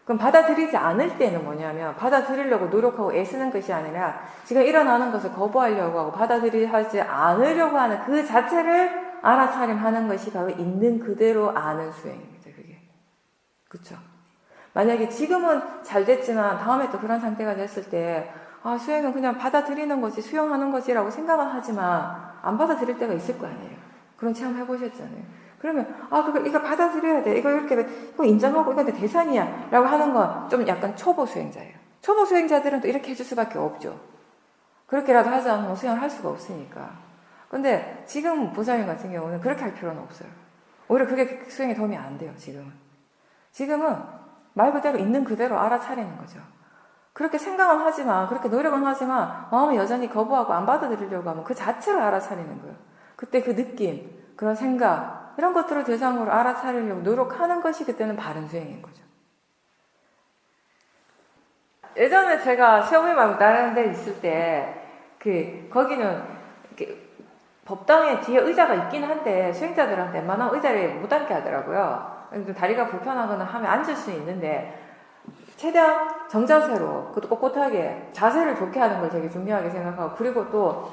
S1: 그럼 받아들이지 않을 때는 뭐냐면 받아들이려고 노력하고 애쓰는 것이 아니라 지금 일어나는 것을 거부하려고 하고 받아들이지 않으려고 하는 그 자체를 알아차림하는 것이 바로 있는 그대로 아는 수행입니다. 그게. 그쵸? 만약에 지금은 잘 됐지만 다음에 또 그런 상태가 됐을 때 수행은 그냥 받아들이는 거지 수용하는 거지라고 생각은 하지만 안 받아들일 때가 있을 거 아니에요. 그런 체험 해보셨잖아요. 그러면 이거 받아들여야 돼. 이거 인정하고 이거 내 대상이야 라고 하는 건 좀 약간 초보 수행자예요. 초보 수행자들은 또 이렇게 해줄 수밖에 없죠. 그렇게라도 하지 않으면 수행을 할 수가 없으니까. 근데 지금 보살님 같은 경우는 그렇게 할 필요는 없어요. 오히려 그게 수행에 도움이 안 돼요. 지금은 말 그대로 있는 그대로 알아차리는 거죠. 그렇게 생각은 하지만, 그렇게 노력은 하지만 마음이 여전히 거부하고 안 받아들이려고 하면 그 자체를 알아차리는 거예요. 그때 그 느낌, 그런 생각, 이런 것들을 대상으로 알아차리려고 노력하는 것이 그때는 바른 수행인 거죠. 예전에 제가 시어머니 말고 다른 데 있을 때, 거기는 법당에 뒤에 의자가 있긴 한데 수행자들한테 웬만하면 의자를 못 앉게 하더라고요. 다리가 불편하거나 하면 앉을 수 있는데 최대한 정자세로, 그것도 꼿꼿하게 자세를 좋게 하는 걸 되게 중요하게 생각하고, 그리고 또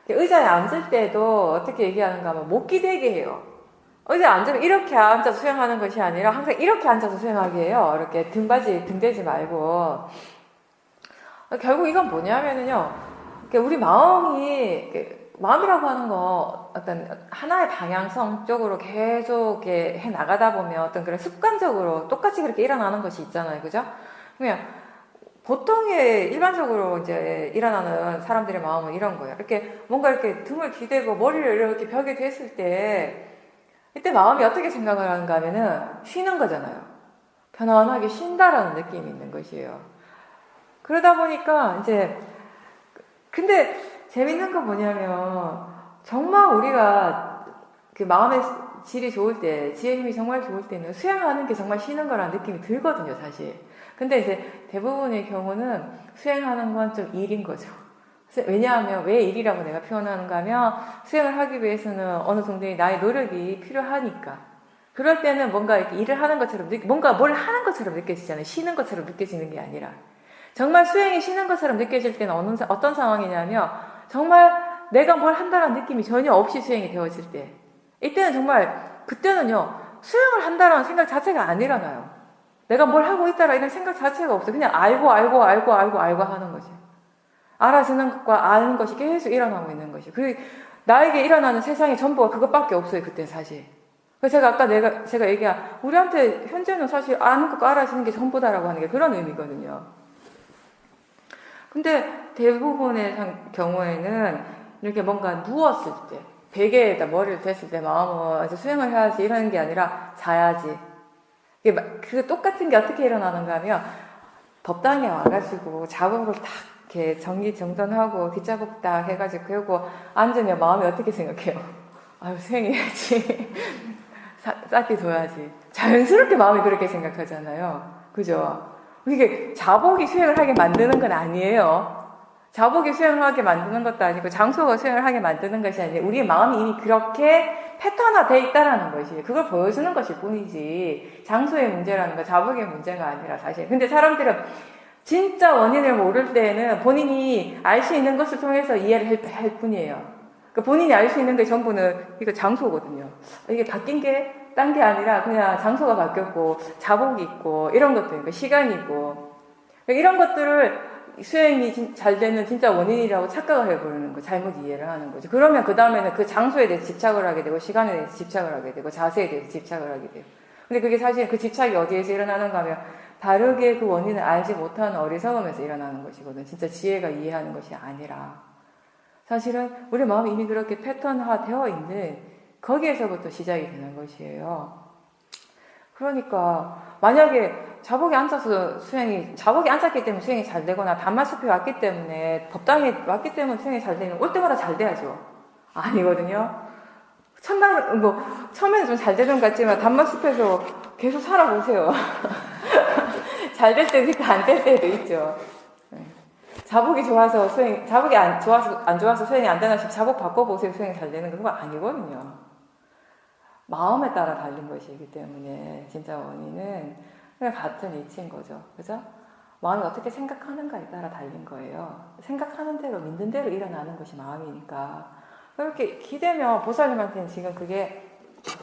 S1: 의자에 앉을 때도 어떻게 얘기하는가 하면 못 기대게 해요. 의자에 앉으면 이렇게 앉아서 수행하는 것이 아니라 항상 이렇게 앉아서 수행하게 해요. 이렇게 등대지 말고. 결국 이건 뭐냐면요, 우리 마음이라고 하는 거 어떤 하나의 방향성 쪽으로 계속 해 나가다 보면 어떤 그런 습관적으로 똑같이 그렇게 일어나는 것이 있잖아요. 그죠? 그냥 보통의 일반적으로 이제 일어나는 사람들의 마음은 이런 거예요. 이렇게 뭔가 이렇게 등을 기대고 머리를 이렇게 벽에 댔을 때, 이때 마음이 어떻게 생각을 하는가 하면은 쉬는 거잖아요. 편안하게 쉰다라는 느낌이 있는 것이에요. 그러다 보니까 이제, 근데 재밌는 건 뭐냐면 정말 우리가 그 마음의 질이 좋을 때, 지혜 힘이 정말 좋을 때는 수행하는 게 정말 쉬는 거라는 느낌이 들거든요, 사실. 근데 이제 대부분의 경우는 수행하는 건 좀 일인 거죠. 왜냐하면 왜 일이라고 내가 표현하는가 하면 수행을 하기 위해서는 어느 정도의 나의 노력이 필요하니까. 그럴 때는 뭔가 이렇게 일을 하는 것처럼, 뭔가 뭘 하는 것처럼 느껴지잖아요. 쉬는 것처럼 느껴지는 게 아니라. 정말 수행이 쉬는 것처럼 느껴질 때는 어떤 상황이냐면 정말 내가 뭘 한다는 느낌이 전혀 없이 수행이 되어질 때, 이때는 정말, 그때는요 수행을 한다는 생각 자체가 안 일어나요. 내가 뭘 하고 있다라 이런 생각 자체가 없어요. 그냥 알고 하는 거지. 알아주는 것과 아는 것이 계속 일어나고 있는 것이. 그리고 나에게 일어나는 세상의 전부가 그것밖에 없어요, 그때 사실. 그래서 제가 얘기한, 우리한테 현재는 사실 아는 것과 알아주는 게 전부다라고 하는 게 그런 의미거든요. 근데 대부분의 경우에는 이렇게 뭔가 누웠을 때, 베개에다 머리를 댔을 때 마음은 아주 수행을 해야지 이러는 게 아니라 자야지. 그 똑같은 게 어떻게 일어나는가 하면 법당에 와가지고 작업을 딱 이렇게 정리정돈하고 뒷작업 딱 해가지고 그리고 앉으면 마음이 어떻게 생각해요? 아유, 수행해야지. 싹이 둬야지. 자연스럽게 마음이 그렇게 생각하잖아요. 그죠? 이게 자복이 수행을 하게 만드는 건 아니에요. 자복이 수행을 하게 만드는 것도 아니고 장소가 수행을 하게 만드는 것이 아니에요. 우리의 마음이 이미 그렇게 패턴화되어 있다라는 것이, 그걸 보여주는 것일 뿐이지 장소의 문제라는 거, 자복의 문제가 아니라 사실. 근데 사람들은 진짜 원인을 모를 때는 본인이 알 수 있는 것을 통해서 이해를 할 뿐이에요. 그러니까 본인이 알 수 있는 게 전부는 이거 장소거든요. 이게 바뀐 게 딴 게 아니라 그냥 장소가 바뀌었고 자복이 있고 이런 것들이니까 시간이고, 이런 것들을 수행이 잘 되는 진짜 원인이라고 착각을 해버리는 거, 잘못 이해를 하는 거죠. 그러면 그 다음에는 그 장소에 대해서 집착을 하게 되고 시간에 대해서 집착을 하게 되고 자세에 대해서 집착을 하게 돼요. 근데 그게 사실 그 집착이 어디에서 일어나는가 하면 다르게 그 원인을 알지 못하는 어리석음에서 일어나는 것이거든. 진짜 지혜가 이해하는 것이 아니라. 사실은 우리 마음이 이미 그렇게 패턴화 되어 있는 거기에서부터 시작이 되는 것이에요. 그러니까 만약에 자복이 앉았기 때문에 수행이 잘 되거나 단마숲에 왔기 때문에, 법당에 왔기 때문에 수행이 잘 되면 올 때마다 잘 돼야죠. 아니거든요. 처음에는 좀 잘 되는 것 같지만 단마숲에서 계속 살아보세요. 잘 될 때도 있고 안 될 때도 있죠. 자복이 좋아서 자복이 안 좋아서 수행이 안 되나 싶으면 자복 바꿔보세요. 수행이 잘 되는 거. 그거 아니거든요. 마음에 따라 달린 것이기 때문에 진짜 원인은 그냥 같은 이치인 거죠. 그죠? 마음이 어떻게 생각하는가에 따라 달린 거예요. 생각하는 대로, 믿는 대로 일어나는 것이 마음이니까. 그렇게 기대면 보살님한테는 지금 그게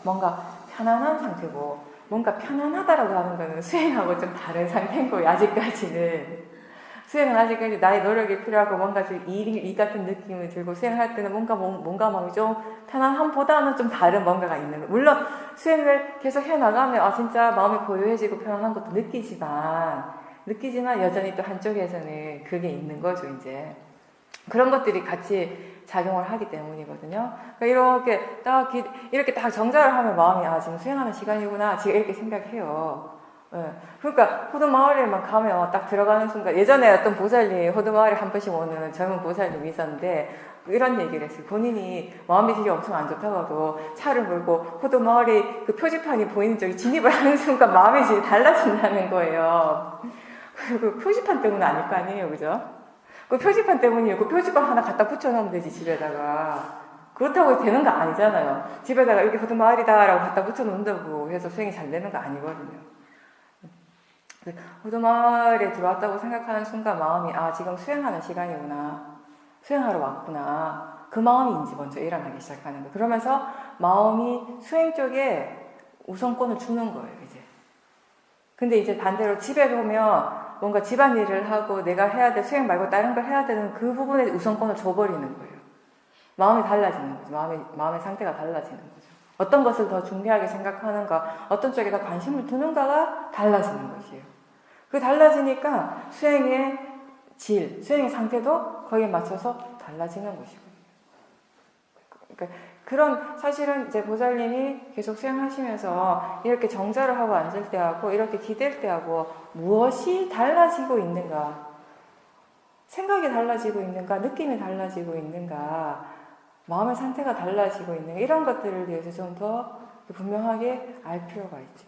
S1: 뭔가 편안한 상태고, 뭔가 편안하다라고 하는 거는 수행하고 좀 다른 상태인 거예요. 아직까지는. 수행은 아직까지 나의 노력이 필요하고 뭔가 좀 일 같은 느낌이 들고, 수행할 때는 뭔가 마음이 좀 편안함보다는 좀 다른 뭔가가 있는 거예요. 물론 수행을 계속 해나가면 진짜 마음이 고요해지고 편안한 것도 느끼지만 여전히 또 한쪽에서는 그게 있는 거죠. 이제 그런 것들이 같이 작용을 하기 때문이거든요. 그러니까 이렇게 딱 정자를 하면 마음이 지금 수행하는 시간이구나 지금 이렇게 생각해요. 예. 그러니까 호두마을에만 가면 딱 들어가는 순간, 예전에 어떤 보살님 호두마을에 한 번씩 오는 젊은 보살님이 있었는데 이런 얘기를 했어요. 본인이 마음이 되게 엄청 안 좋다가도 차를 몰고 호두마을이 그 표지판이 보이는 쪽에 진입을 하는 순간 마음이 진짜 달라진다는 거예요. 그 표지판 때문 아닐 거 아니에요, 그죠? 그 표지판 때문이에요. 그 표지판 하나 갖다 붙여놓으면 되지, 집에다가. 그렇다고 되는 거 아니잖아요. 집에다가 여기 호두마을이다라고 갖다 붙여놓는다고 해서 수행이 잘 되는 거 아니거든요. 호두마을에 들어왔다고 생각하는 순간 마음이 지금 수행하는 시간이구나. 수행하러 왔구나. 그 마음이 이제 먼저 일어나기 시작하는 거예요. 그러면서 마음이 수행 쪽에 우선권을 주는 거예요, 이제. 근데 이제 반대로 집에 보면 뭔가 집안일을 하고 내가 해야 될 수행 말고 다른 걸 해야 되는 그 부분에 우선권을 줘버리는 거예요. 마음이 달라지는 거죠. 마음의 상태가 달라지는 거죠. 어떤 것을 더 중요하게 생각하는가, 어떤 쪽에 더 관심을 두는가가 달라지는 것이에요. 그 달라지니까 수행의 질, 수행의 상태도 거기에 맞춰서 달라지는 것이거든요. 그러니까 그런 사실은 이제 보살님이 계속 수행하시면서 이렇게 정자를 하고 앉을 때하고 이렇게 기댈 때하고 무엇이 달라지고 있는가, 생각이 달라지고 있는가, 느낌이 달라지고 있는가, 마음의 상태가 달라지고 있는가, 이런 것들을 위해서 좀 더 분명하게 알 필요가 있죠.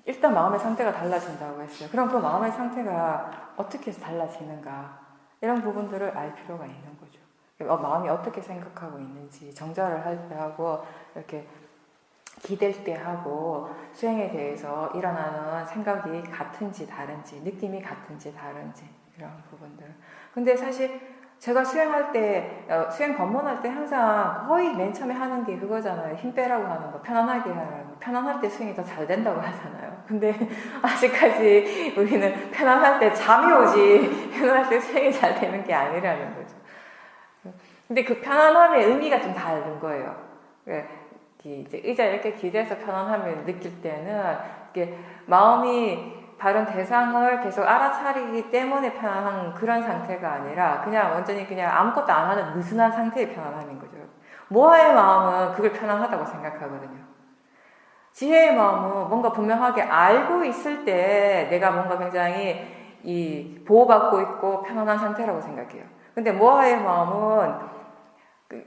S1: 일단 마음의 상태가 달라진다고 했어요. 그럼 그 마음의 상태가 어떻게 해서 달라지는가, 이런 부분들을 알 필요가 있는 거죠. 마음이 어떻게 생각하고 있는지, 정자를 할 때 하고 이렇게 기댈 때 하고 수행에 대해서 일어나는 생각이 같은지 다른지, 느낌이 같은지 다른지, 이런 부분들. 근데 사실 제가 수행할 때, 수행 검문할 때 항상 거의 맨 처음에 하는 게 그거잖아요. 힘 빼라고 하는 거, 편안하게 하는 거. 편안할 때 수행이 더 잘 된다고 하잖아요. 근데 아직까지 우리는 편안할 때 잠이 오지, 편안할 때 수행이 잘 되는 게 아니라는 거죠. 근데 그 편안함의 의미가 좀 다른 거예요. 이제 의자에 이렇게 기대서 편안함을 느낄 때는 이게 마음이 다른 대상을 계속 알아차리기 때문에 편안한 그런 상태가 아니라 그냥 완전히 그냥 아무것도 안 하는 느슨한 상태의 편안함인 거죠. 모아의 마음은 그걸 편안하다고 생각하거든요. 지혜의 마음은 뭔가 분명하게 알고 있을 때 내가 뭔가 굉장히 보호받고 있고 편안한 상태라고 생각해요. 근데 모아의 마음은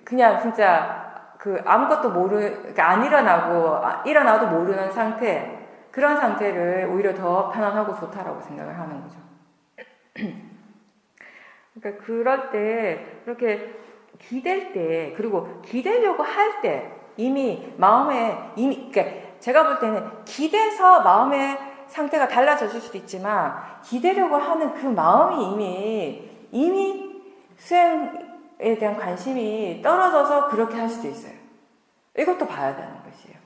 S1: 그냥 진짜 아무것도 그러니까 안 일어나고 일어나도 모르는 상태, 그런 상태를 오히려 더 편안하고 좋다라고 생각을 하는 거죠. 그러니까 그럴 때 그렇게 기댈 때, 그리고 기대려고 할 때 그러니까 제가 볼 때는 기대서 마음의 상태가 달라질 수도 있지만 기대려고 하는 그 마음이 이미 수행에 대한 관심이 떨어져서 그렇게 할 수도 있어요. 이것도 봐야 되는 것이에요.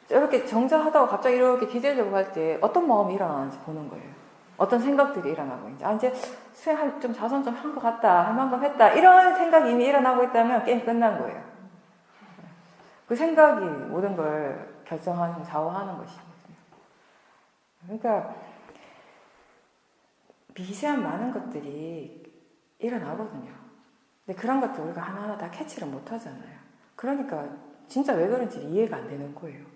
S1: 이렇게 정자하다가 갑자기 이렇게 기대려고 할 때 어떤 마음이 일어나는지 보는 거예요. 어떤 생각들이 일어나고 있는지. 이제 수행 좀 자선 좀 한 것 같다, 할 만큼 했다, 이런 생각이 이미 일어나고 있다면 게임 끝난 거예요. 그 생각이 모든 걸 결정하는, 좌우하는 것이거든요. 그러니까 미세한 많은 것들이 일어나거든요. 근데 그런 것들 우리가 하나하나 다 캐치를 못 하잖아요. 그러니까 진짜 왜 그런지 이해가 안 되는 거예요.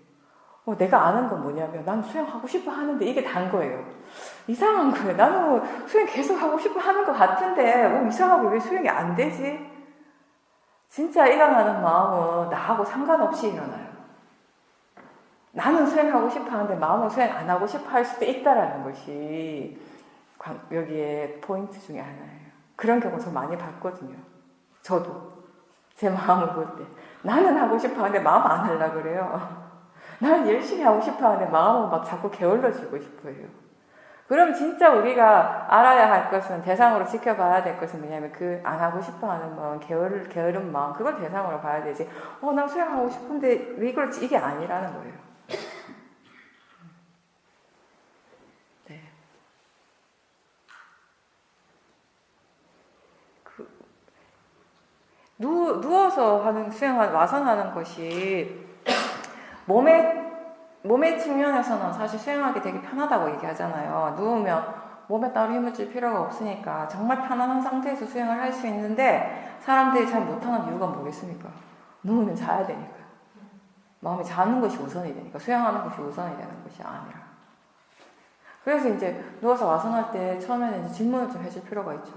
S1: 내가 아는 건 뭐냐면 나는 수행하고 싶어 하는데 이게 단 거예요. 이상한 거예요. 나는 수행 계속 하고 싶어 하는 것 같은데 이상하게 왜 수행이 안 되지? 진짜 일어나는 마음은 나하고 상관없이 일어나요. 나는 수행하고 싶어 하는데 마음은 수행 안 하고 싶어 할 수도 있다라는 것이 여기에 포인트 중에 하나예요. 그런 경우 저 많이 봤거든요. 저도 제 마음을 볼 때 나는 하고 싶어 하는데 마음 안 하려고 그래요. 나는 열심히 하고 싶어 하는데 마음은 막 자꾸 게을러지고 싶어요. 그럼 진짜 우리가 알아야 할 것은, 대상으로 지켜봐야 될 것은 뭐냐면 안 하고 싶어 하는 마음, 게으른 마음, 그걸 대상으로 봐야 되지. 난 수행하고 싶은데 왜 그럴지, 이게 아니라는 거예요. 네. 누워서 하는 와선하는 것이 몸의 측면에서는 사실 수행하기 되게 편하다고 얘기하잖아요. 누우면 몸에 따로 힘을 줄 필요가 없으니까 정말 편안한 상태에서 수행을 할 수 있는데 사람들이 잘 못하는 이유가 뭐겠습니까? 누우면 자야 되니까. 마음이 자는 것이 우선이 되니까. 수행하는 것이 우선이 되는 것이 아니라. 그래서 이제 누워서 와선할 때 처음에는 이제 질문을 좀 해줄 필요가 있죠.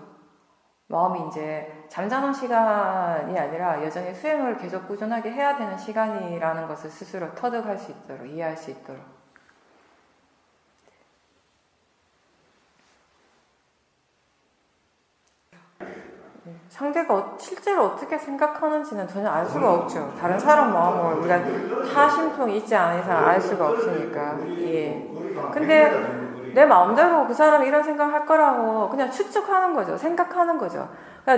S1: 마음이 이제 잠자는 시간이 아니라 여전히 수행을 계속 꾸준하게 해야 되는 시간이라는 것을 스스로 터득할 수 있도록, 이해할 수 있도록. 상대가 실제로 어떻게 생각하는지는 전혀 알 수가 없죠. 다른 사람 마음을 우리가 타심통이 있지 않은 이상 알 수가 없으니까. 예. 근데 내 마음대로 그 사람이 이런 생각을 할 거라고 그냥 추측하는 거죠. 생각하는 거죠.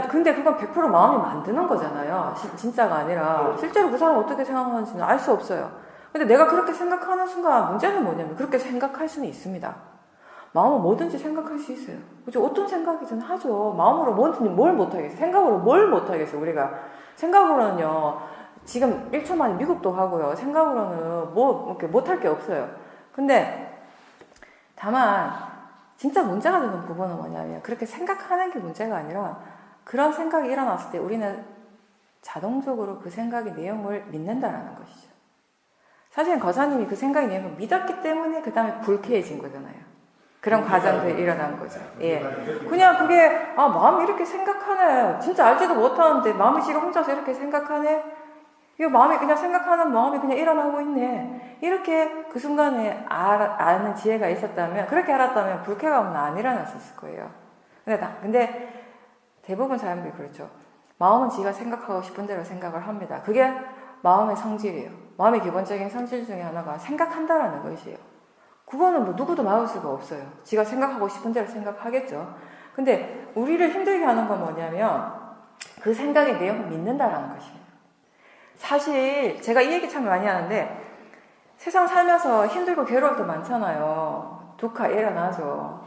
S1: 근데 그건 100% 마음이 만드는 거잖아요. 진짜가 아니라 실제로 그 사람이 어떻게 생각하는지는 알 수 없어요. 근데 내가 그렇게 생각하는 순간 문제는 뭐냐면 그렇게 생각할 수는 있습니다. 마음은 뭐든지 생각할 수 있어요. 그죠? 어떤 생각이든 하죠. 마음으로 뭐든지 뭘 못하겠어요. 생각으로 뭘 못하겠어요. 우리가 생각으로는요. 지금 1초 만에 미국도 하고요. 생각으로는 이렇게 못할 게 없어요. 근데 다만 진짜 문제가 되는 부분은 뭐냐면 그렇게 생각하는 게 문제가 아니라 그런 생각이 일어났을 때 우리는 자동적으로 그 생각의 내용을 믿는다라는 것이죠. 사실은 거사님이 그 생각의 내용을 믿었기 때문에 그 다음에 불쾌해진 거잖아요. 그런 과정들이 일어난 거죠. 예. 그냥 그게 마음이 이렇게 생각하네. 진짜 알지도 못하는데 마음이 지금 혼자서 이렇게 생각하네. 이 마음이 그냥 생각하는 마음이 그냥 일어나고 있네. 이렇게 그 순간에 아는 지혜가 있었다면, 그렇게 알았다면 불쾌감은 안 일어났을 거예요. 근데 대부분 사람들이 그렇죠. 마음은 지가 생각하고 싶은 대로 생각을 합니다. 그게 마음의 성질이에요. 마음의 기본적인 성질 중에 하나가 생각한다라는 것이에요. 그거는 뭐 누구도 막을 수가 없어요. 지가 생각하고 싶은 대로 생각하겠죠. 근데 우리를 힘들게 하는 건 뭐냐면 그 생각의 내용을 믿는다라는 것이에요. 사실 제가 이 얘기 참 많이 하는데 세상 살면서 힘들고 괴로울 때 많잖아요. 두카 일어나죠.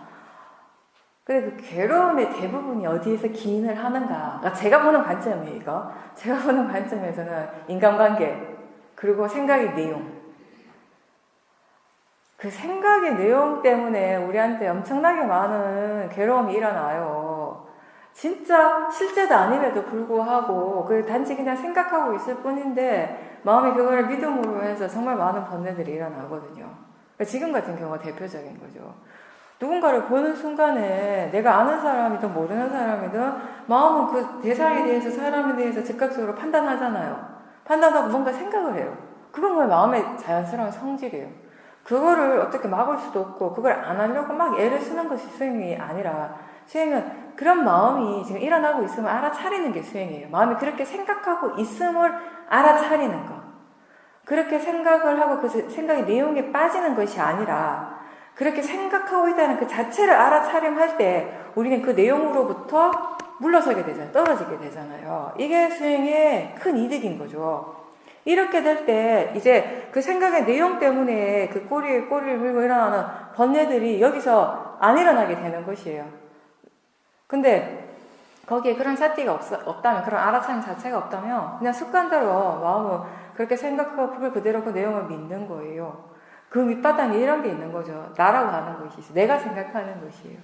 S1: 근데 그 괴로움의 대부분이 어디에서 기인을 하는가? 제가 보는 관점이에요, 이거. 제가 보는 관점에서는 인간관계, 그리고 생각의 내용. 그 생각의 내용 때문에 우리한테 엄청나게 많은 괴로움이 일어나요. 진짜 실제도 아님에도 불구하고 단지 그냥 생각하고 있을 뿐인데 마음이 그거를 믿음으로 해서 정말 많은 번뇌들이 일어나거든요. 지금 같은 경우가 대표적인 거죠. 누군가를 보는 순간에 내가 아는 사람이든 모르는 사람이든 마음은 그 대상에 대해서 사람에 대해서 즉각적으로 판단하잖아요. 판단하고 뭔가 생각을 해요. 그건 그 마음의 자연스러운 성질이에요. 그거를 어떻게 막을 수도 없고 그걸 안 하려고 막 애를 쓰는 것이 수행이 아니라 수행은 그런 마음이 지금 일어나고 있음을 알아차리는 게 수행이에요. 마음이 그렇게 생각하고 있음을 알아차리는 거. 그렇게 생각을 하고 그 생각의 내용에 빠지는 것이 아니라 그렇게 생각하고 있다는 그 자체를 알아차림할 때 우리는 그 내용으로부터 물러서게 되잖아요. 떨어지게 되잖아요. 이게 수행의 큰 이득인 거죠. 이렇게 될 때 이제 그 생각의 내용 때문에 그 꼬리를 물고 일어나는 번뇌들이 여기서 안 일어나게 되는 것이에요. 근데 거기에 그런 사티가 없다면, 그런 알아차림 자체가 없다면 그냥 습관대로 마음을 그렇게 생각하고 그걸 그대로 그 내용을 믿는 거예요. 그 밑바탕에 이런 게 있는 거죠. 나라고 하는 것이 있어요. 내가 생각하는 것이에요.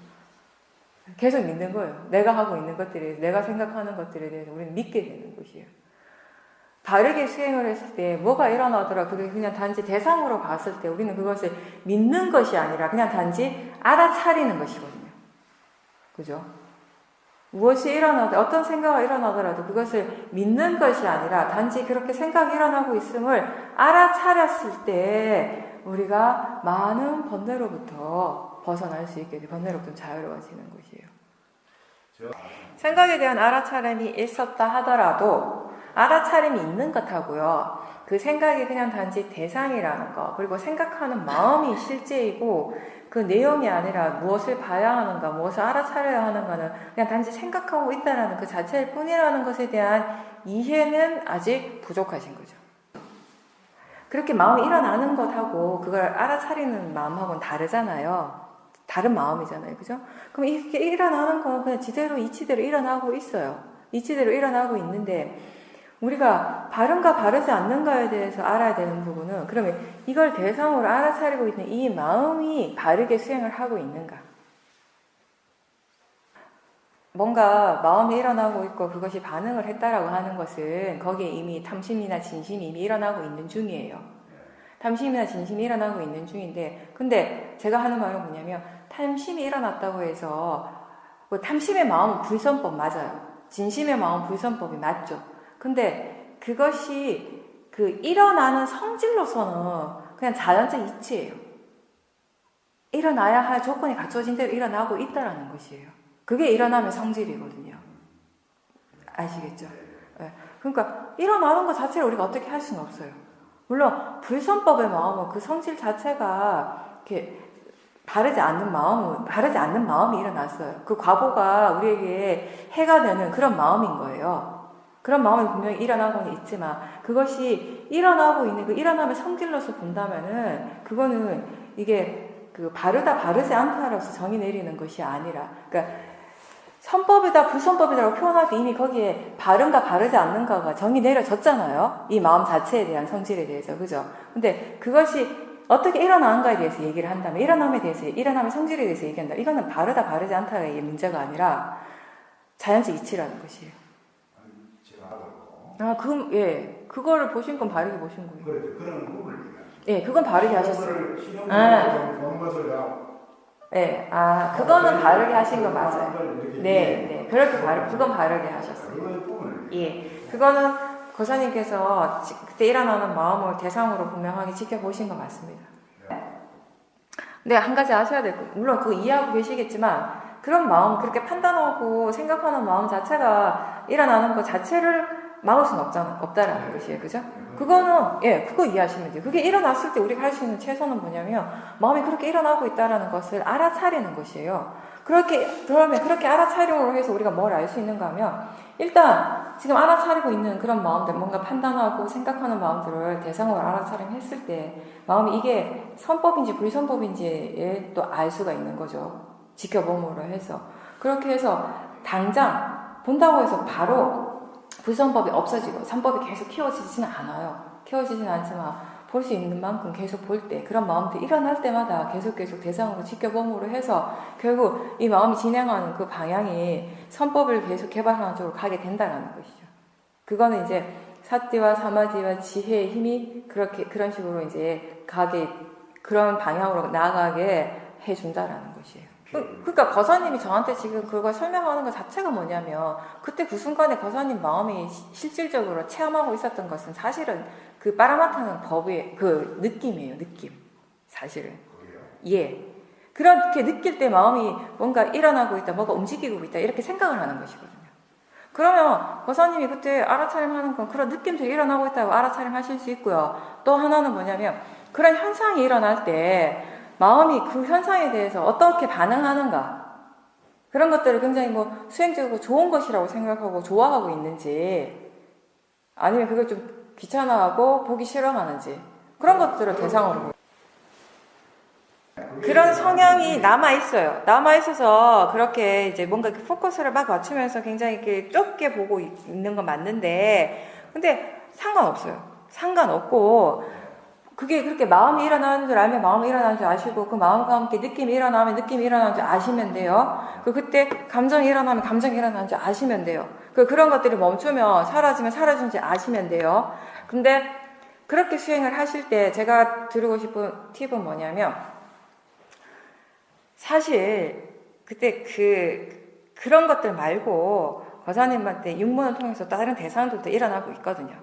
S1: 계속 믿는 거예요. 내가 하고 있는 것들에 대해서, 내가 생각하는 것들에 대해서 우리는 믿게 되는 것이에요. 바르게 수행을 했을 때 뭐가 일어나더라. 그게 그냥 단지 대상으로 봤을 때 우리는 그것을 믿는 것이 아니라 그냥 단지 알아차리는 것이거든요. 그죠? 무엇이 어떤 생각이 일어나더라도 그것을 믿는 것이 아니라 단지 그렇게 생각이 일어나고 있음을 알아차렸을 때 우리가 많은 번뇌로부터 벗어날 수 있게 되고 번뇌로부터 자유로워지는 것이에요. 생각에 대한 알아차림이 있었다 하더라도 알아차림이 있는 것하고요. 그 생각이 그냥 단지 대상이라는 거, 그리고 생각하는 마음이 실제이고 그 내용이 아니라 무엇을 봐야 하는가, 무엇을 알아차려야 하는가는 그냥 단지 생각하고 있다는 그 자체일 뿐이라는 것에 대한 이해는 아직 부족하신 거죠. 그렇게 마음이 일어나는 것하고 그걸 알아차리는 마음하고는 다르잖아요. 다른 마음이잖아요. 그죠? 그럼 이렇게 일어나는 건 그냥 지대로 이치대로 일어나고 있어요. 이치대로 일어나고 있는데 우리가 바른가 바르지 않는가에 대해서 알아야 되는 부분은 그러면 이걸 대상으로 알아차리고 있는 이 마음이 바르게 수행을 하고 있는가? 뭔가 마음이 일어나고 있고 그것이 반응을 했다라고 하는 것은 거기에 이미 탐심이나 진심이 이미 일어나고 있는 중이에요. 탐심이나 진심이 일어나고 있는 중인데, 근데 제가 하는 말은 뭐냐면, 탐심이 일어났다고 해서 뭐 탐심의 마음은 불선법 맞아요. 진심의 마음은 불선법이 맞죠. 근데 그것이 그 일어나는 성질로서는 그냥 자연적 이치예요. 일어나야 할 조건이 갖춰진 대로 일어나고 있다라는 것이에요. 그게 일어나면 성질이거든요. 아시겠죠? 네. 그러니까 일어나는 것 자체를 우리가 어떻게 할 수는 없어요. 물론 불선법의 마음은 그 성질 자체가 이렇게 바르지 않는 마음이 일어났어요. 그 과보가 우리에게 해가 되는 그런 마음인 거예요. 그런 마음이 분명히 일어나고는 있지만 그것이 일어나고 있는 그 일어남의 성질로서 본다면은 그거는 이게 그 바르지 않다라서 정의 내리는 것이 아니라, 그러니까 선법이다 불선법이다라고 표현할 때 이미 거기에 바른가 바르지 않는가가 정의 내려졌잖아요. 이 마음 자체에 대한 성질에 대해서, 그죠? 근데 그것이 어떻게 일어나는가에 대해서 얘기를 한다면, 일어남의 성질에 대해서 얘기한다. 이거는 바르다 바르지 않다의 문제가 아니라 자연적 이치라는 것이에요. 그럼 예, 그거를 보신 건 바르게 보신 거예요.
S2: 그렇죠. 그런 부분을
S1: 예, 그건 바르게 하셨어요. 네, 그거는 바르게 하신 거 맞아요. 네, 그건 바르게 하셨어요. 예, 그거는 거사님께서 그때 일어나는 마음을 대상으로 분명하게 지켜보신 거 맞습니다. 근데 한 가지 아셔야 될 거, 물론 그거 이해하고 계시겠지만, 그런 마음, 그렇게 판단하고 생각하는 마음 자체가 일어나는 것 자체를 막을 수는 없다라는 것이에요. 그죠? 그거는, 예, 그거 이해하시면 돼요. 그게 일어났을 때 우리가 할 수 있는 최선은 뭐냐면, 마음이 그렇게 일어나고 있다라는 것을 알아차리는 것이에요. 그러면 그렇게 알아차림으로 해서 우리가 뭘 알 수 있는가 하면, 일단, 지금 알아차리고 있는 그런 마음들, 뭔가 판단하고 생각하는 마음들을 대상으로 알아차림했을 때, 마음이 이게 선법인지 불선법인지에 또 알 수가 있는 거죠. 지켜봄으로 해서. 그렇게 해서, 당장 본다고 해서 바로 불선법이 없어지고 선법이 계속 키워지지는 않아요. 키워지지는 않지만 볼 수 있는 만큼 계속 볼 때 그런 마음들이 일어날 때마다 계속 대상으로 지켜봄으로 해서 결국 이 마음이 진행하는 그 방향이 선법을 계속 개발하는 쪽으로 가게 된다는 것이죠. 그거는 이제 사띠와 사마디와 지혜의 힘이 그런 식으로 이제 그런 방향으로 나아가게 해준다라는 것이에요. 그러니까 거사님이 저한테 지금 그걸 설명하는 것 자체가 뭐냐면, 그때 그 순간에 거사님 마음이 실질적으로 체험하고 있었던 것은 사실은 그 빠라마타는 법의 그 느낌이에요. 느낌. 사실은. 예. 그렇게 느낄 때 마음이 뭔가 일어나고 있다, 뭔가 움직이고 있다, 이렇게 생각을 하는 것이거든요. 그러면 거사님이 그때 알아차림하는 건 그런 느낌들이 일어나고 있다고 알아차림하실 수 있고요. 또 하나는 뭐냐면, 그런 현상이 일어날 때 마음이 그 현상에 대해서 어떻게 반응하는가, 그런 것들을 굉장히 수행적으로 좋은 것이라고 생각하고 좋아하고 있는지, 아니면 그걸 좀 귀찮아하고 보기 싫어하는지, 그런 것들을 대상으로 그런 성향이 남아있어요. 남아있어서 그렇게 이제 뭔가 포커스를 막 맞추면서 굉장히 이렇게 좁게 보고 있는 건 맞는데, 근데 상관없고, 그게 그렇게 마음이 일어나는 줄 알면 마음이 일어나는 줄 아시고, 그 마음과 함께 느낌이 일어나면 느낌이 일어나는 줄 아시면 돼요. 그때 감정이 일어나면 감정이 일어나는 줄 아시면 돼요. 그런 것들이 멈추면 사라지면 사라진 줄 아시면 돼요. 근데 그렇게 수행을 하실 때 제가 드리고 싶은 팁은 뭐냐면, 사실 그때 그런 것들 말고 거사님한테 육문을 통해서 다른 대상들도 일어나고 있거든요.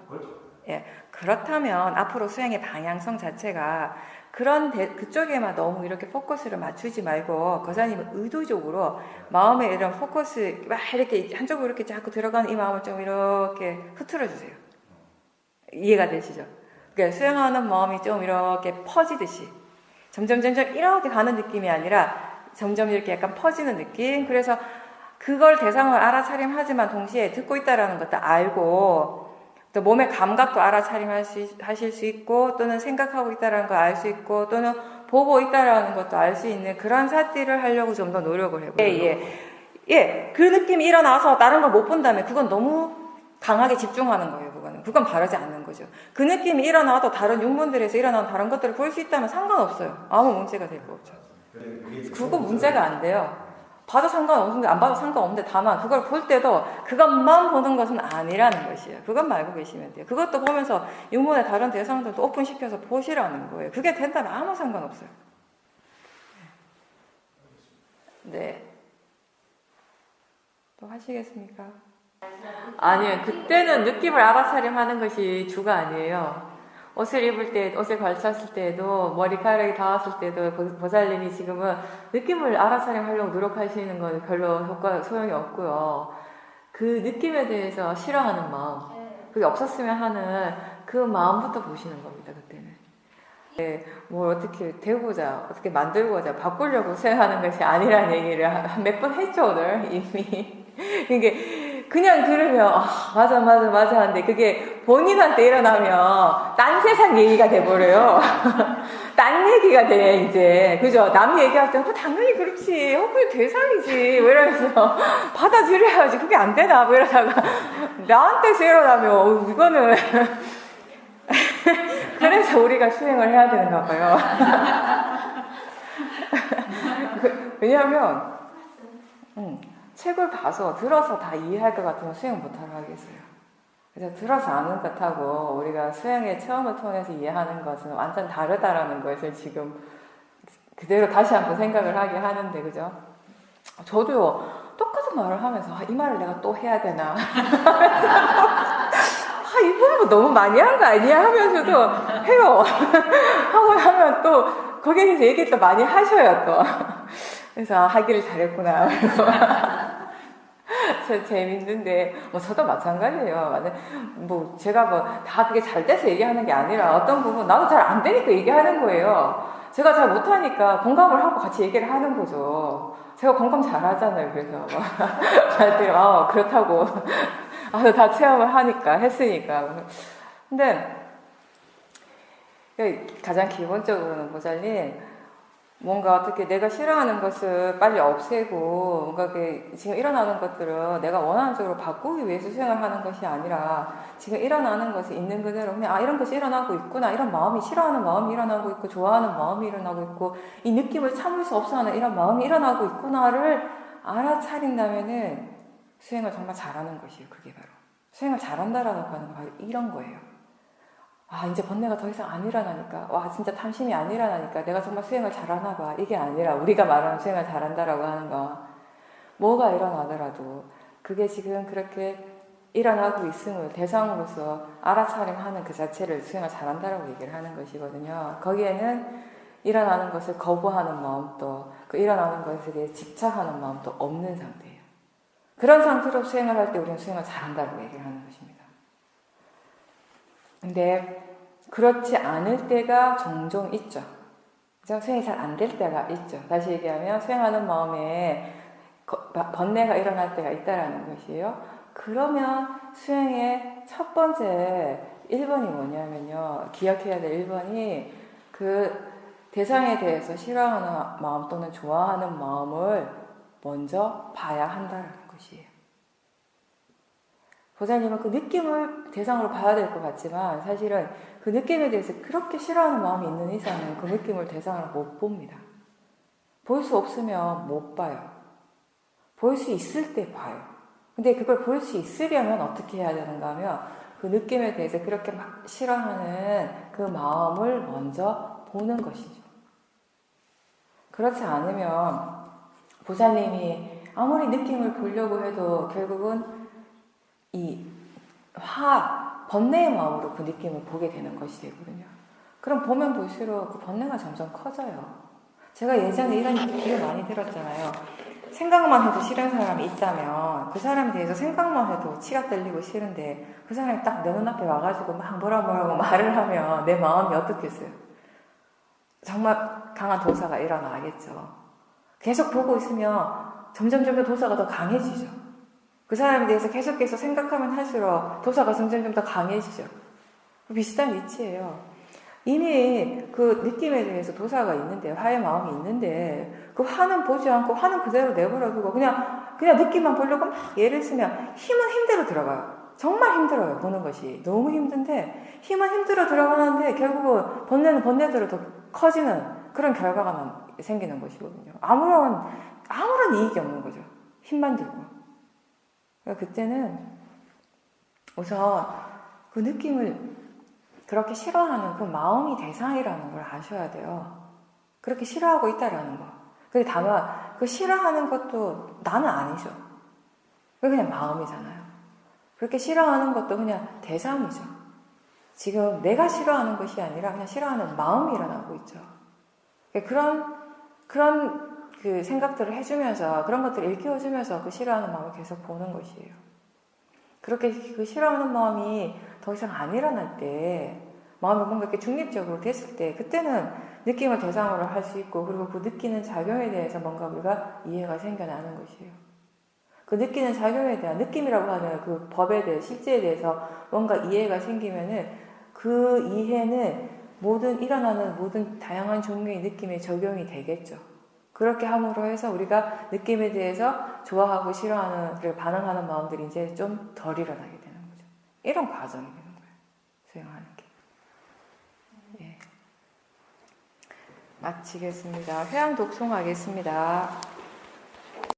S1: 예, 그렇다면 앞으로 수행의 방향성 자체가 그쪽에만 너무 이렇게 포커스를 맞추지 말고, 거사님은 의도적으로 마음에 이런 포커스 막 이렇게 한쪽으로 이렇게 자꾸 들어가는 이 마음을 좀 이렇게 흐트러 주세요. 이해가 되시죠? 그러니까 수행하는 마음이 좀 이렇게 퍼지듯이 점점 이렇게 가는 느낌이 아니라 점점 이렇게 약간 퍼지는 느낌. 그래서 그걸 대상으로 알아차림하지만 동시에 듣고 있다라는 것도 알고, 또 몸의 감각도 알아차림하실 수 있고, 또는 생각하고 있다는 걸 알 수 있고, 또는 보고 있다는 것도 알 수 있는 그런 사띠를 하려고 좀 더 노력을 해보세요. 예. 그 느낌이 일어나서 다른 걸 못 본다면 그건 너무 강하게 집중하는 거예요. 그건 바르지 않는 거죠. 그 느낌이 일어나도 다른 육문들에서 일어나는 다른 것들을 볼 수 있다면 상관없어요. 아무 문제가 될 거 없죠. 그거 문제가 안 돼요. 봐도 상관없는데 안 봐도 상관없는데 다만 그걸 볼 때도 그것만 보는 것은 아니라는 것이에요. 그것만 알고 계시면 돼요. 그것도 보면서 육문의 다른 대상들도 오픈시켜서 보시라는 거예요. 그게 된다면 아무 상관없어요. 네. 또 하시겠습니까? 아니요. 그때는 느낌을 알아차림하는 것이 주가 아니에요. 옷을 입을 때, 옷을 걸쳤을 때도, 머리카락이 닿았을 때도, 보살님이 지금은 느낌을 알아차림하려고 노력하시는 건 별로 소용이 없고요. 그 느낌에 대해서 싫어하는 마음, 그게 없었으면 하는 그 마음부터 보시는 겁니다, 그때는. 네, 뭘 어떻게 되고자, 어떻게 만들고자, 바꾸려고 생각하는 것이 아니라는 얘기를 몇 번 했죠, 오늘 이미. 이게 그냥 들으면 맞아 하는데 그게 본인한테 일어나면 딴 세상 얘기가 돼버려요. 딴 얘기가 돼 이제. 그죠? 남 얘기할 때 당연히 그렇지. 그게 대상이지. 뭐 이러면서 받아들여야지. 그게 안 되나? 뭐 이러다가 나한테서 일어나면 이거는 그래서 우리가 수행을 해야 되는가 봐요. 왜냐하면 책을 봐서 들어서 다 이해할 것 같으면 수행 못하러 하겠어요. 그래서 들어서 아는 것하고 우리가 수행의 체험을 통해서 이해하는 것은 완전 다르다라는 것을 지금 그대로 다시 한번 생각을 하게 하는데, 그죠? 저도요, 똑같은 말을 하면서 이 말을 내가 또 해야 되나 이 부분 뭐 너무 많이 한 거 아니야 하면서도 해요. 하고 나면 또 거기에 대해서 얘기 또 많이 하셔요 또. 그래서 하기를 잘했구나. 재밌는데, 저도 마찬가지예요. 제가 다 그게 잘 돼서 얘기하는 게 아니라 어떤 부분, 나도 잘 안 되니까 얘기하는 거예요. 제가 잘 못하니까 공감을 하고 같이 얘기를 하는 거죠. 제가 공감 잘 하잖아요. 그래서. 저한테, 그렇다고. 다 체험을 했으니까. 근데, 가장 기본적으로는 보살님, 뭔가 어떻게 내가 싫어하는 것을 빨리 없애고, 뭔가 지금 일어나는 것들을 내가 원하는 쪽으로 바꾸기 위해서 수행을 하는 것이 아니라, 지금 일어나는 것이 있는 그대로, 그냥, 이런 것이 일어나고 있구나. 이런 마음이, 싫어하는 마음이 일어나고 있고, 좋아하는 마음이 일어나고 있고, 이 느낌을 참을 수 없어 하는 이런 마음이 일어나고 있구나를 알아차린다면은, 수행을 정말 잘하는 것이에요. 그게 바로. 수행을 잘한다라고 하는 건 바로 이런 거예요. 이제 번뇌가 더 이상 안 일어나니까, 진짜 탐심이 안 일어나니까 내가 정말 수행을 잘하나 봐. 이게 아니라 우리가 말하는 수행을 잘한다라고 하는 거, 뭐가 일어나더라도 그게 지금 그렇게 일어나고 있음을 대상으로서 알아차림하는 그 자체를 수행을 잘한다라고 얘기를 하는 것이거든요. 거기에는 일어나는 것을 거부하는 마음도, 그 일어나는 것에 대해 집착하는 마음도 없는 상태예요. 그런 상태로 수행을 할 때 우리는 수행을 잘한다고 얘기를 하는 것입니다. 근데 그렇지 않을 때가 종종 있죠. 수행이 잘 안 될 때가 있죠. 다시 얘기하면 수행하는 마음에 번뇌가 일어날 때가 있다라는 것이에요. 그러면 수행의 첫 번째 1번이 뭐냐면요. 기억해야 될 1번이 그 대상에 대해서 싫어하는 마음 또는 좋아하는 마음을 먼저 봐야 한다는 것이에요. 보살님은 그 느낌을 대상으로 봐야 될 것 같지만 사실은 그 느낌에 대해서 그렇게 싫어하는 마음이 있는 이상은 그 느낌을 대상으로 못 봅니다. 볼 수 없으면 못 봐요. 볼 수 있을 때 봐요. 근데 그걸 볼 수 있으려면 어떻게 해야 되는가 하면 그 느낌에 대해서 그렇게 막 싫어하는 그 마음을 먼저 보는 것이죠. 그렇지 않으면 보살님이 아무리 느낌을 보려고 해도 결국은 번뇌의 마음으로 그 느낌을 보게 되는 것이 되거든요. 그럼 보면 볼수록 그 번뇌가 점점 커져요. 제가 예전에 이런 얘기를 많이 들었잖아요. 생각만 해도 싫은 사람이 있다면 그 사람에 대해서 생각만 해도 치가 떨리고 싫은데 그 사람이 딱 내 눈앞에 와가지고 막 뭐라고 말을 하면 내 마음이 어떻겠어요? 정말 강한 도사가 일어나겠죠. 계속 보고 있으면 점점 도사가 더 강해지죠. 그 사람에 대해서 계속해서 생각하면 할수록 도사가 점점 더 강해지죠. 비슷한 위치예요. 이미 그 느낌에 대해서 도사가 있는데, 화의 마음이 있는데, 그 화는 보지 않고 화는 그대로 내버려두고 그냥 느낌만 보려고 막 예를 쓰면 힘은 힘대로 들어가요. 정말 힘들어요, 보는 것이. 너무 힘든데, 힘은 힘들어 들어가는데 결국은 번뇌는 번뇌대로 더 커지는 그런 결과가 생기는 것이거든요. 아무런 아무런 이익이 없는 거죠. 힘만 들고. 그러니까 그때는 우선 그 느낌을 그렇게 싫어하는 그 마음이 대상이라는 걸 아셔야 돼요. 그렇게 싫어하고 있다라는 거. 근데 다만 그 싫어하는 것도 나는 아니죠. 그냥 마음이잖아요. 그렇게 싫어하는 것도 그냥 대상이죠. 지금 내가 싫어하는 것이 아니라 그냥 싫어하는 마음이 일어나고 있죠. 그런 그 생각들을 해주면서 그런 것들을 일깨워주면서 그 싫어하는 마음을 계속 보는 것이에요. 그렇게 그 싫어하는 마음이 더 이상 안 일어날 때 마음이 뭔가 이렇게 중립적으로 됐을 때 그때는 느낌을 대상으로 할 수 있고 그리고 그 느끼는 작용에 대해서 뭔가 우리가 이해가 생겨나는 것이에요. 그 느끼는 작용에 대한 느낌이라고 하는 그 법에 대해 실제에 대해서 뭔가 이해가 생기면은 그 이해는 일어나는 모든 다양한 종류의 느낌에 적용이 되겠죠. 그렇게 함으로 해서 우리가 느낌에 대해서 좋아하고 싫어하는, 그리고 반응하는 마음들이 이제 좀 덜 일어나게 되는 거죠. 이런 과정이 되는 거예요. 수행하는 게. 예. 마치겠습니다. 회양 독송하겠습니다.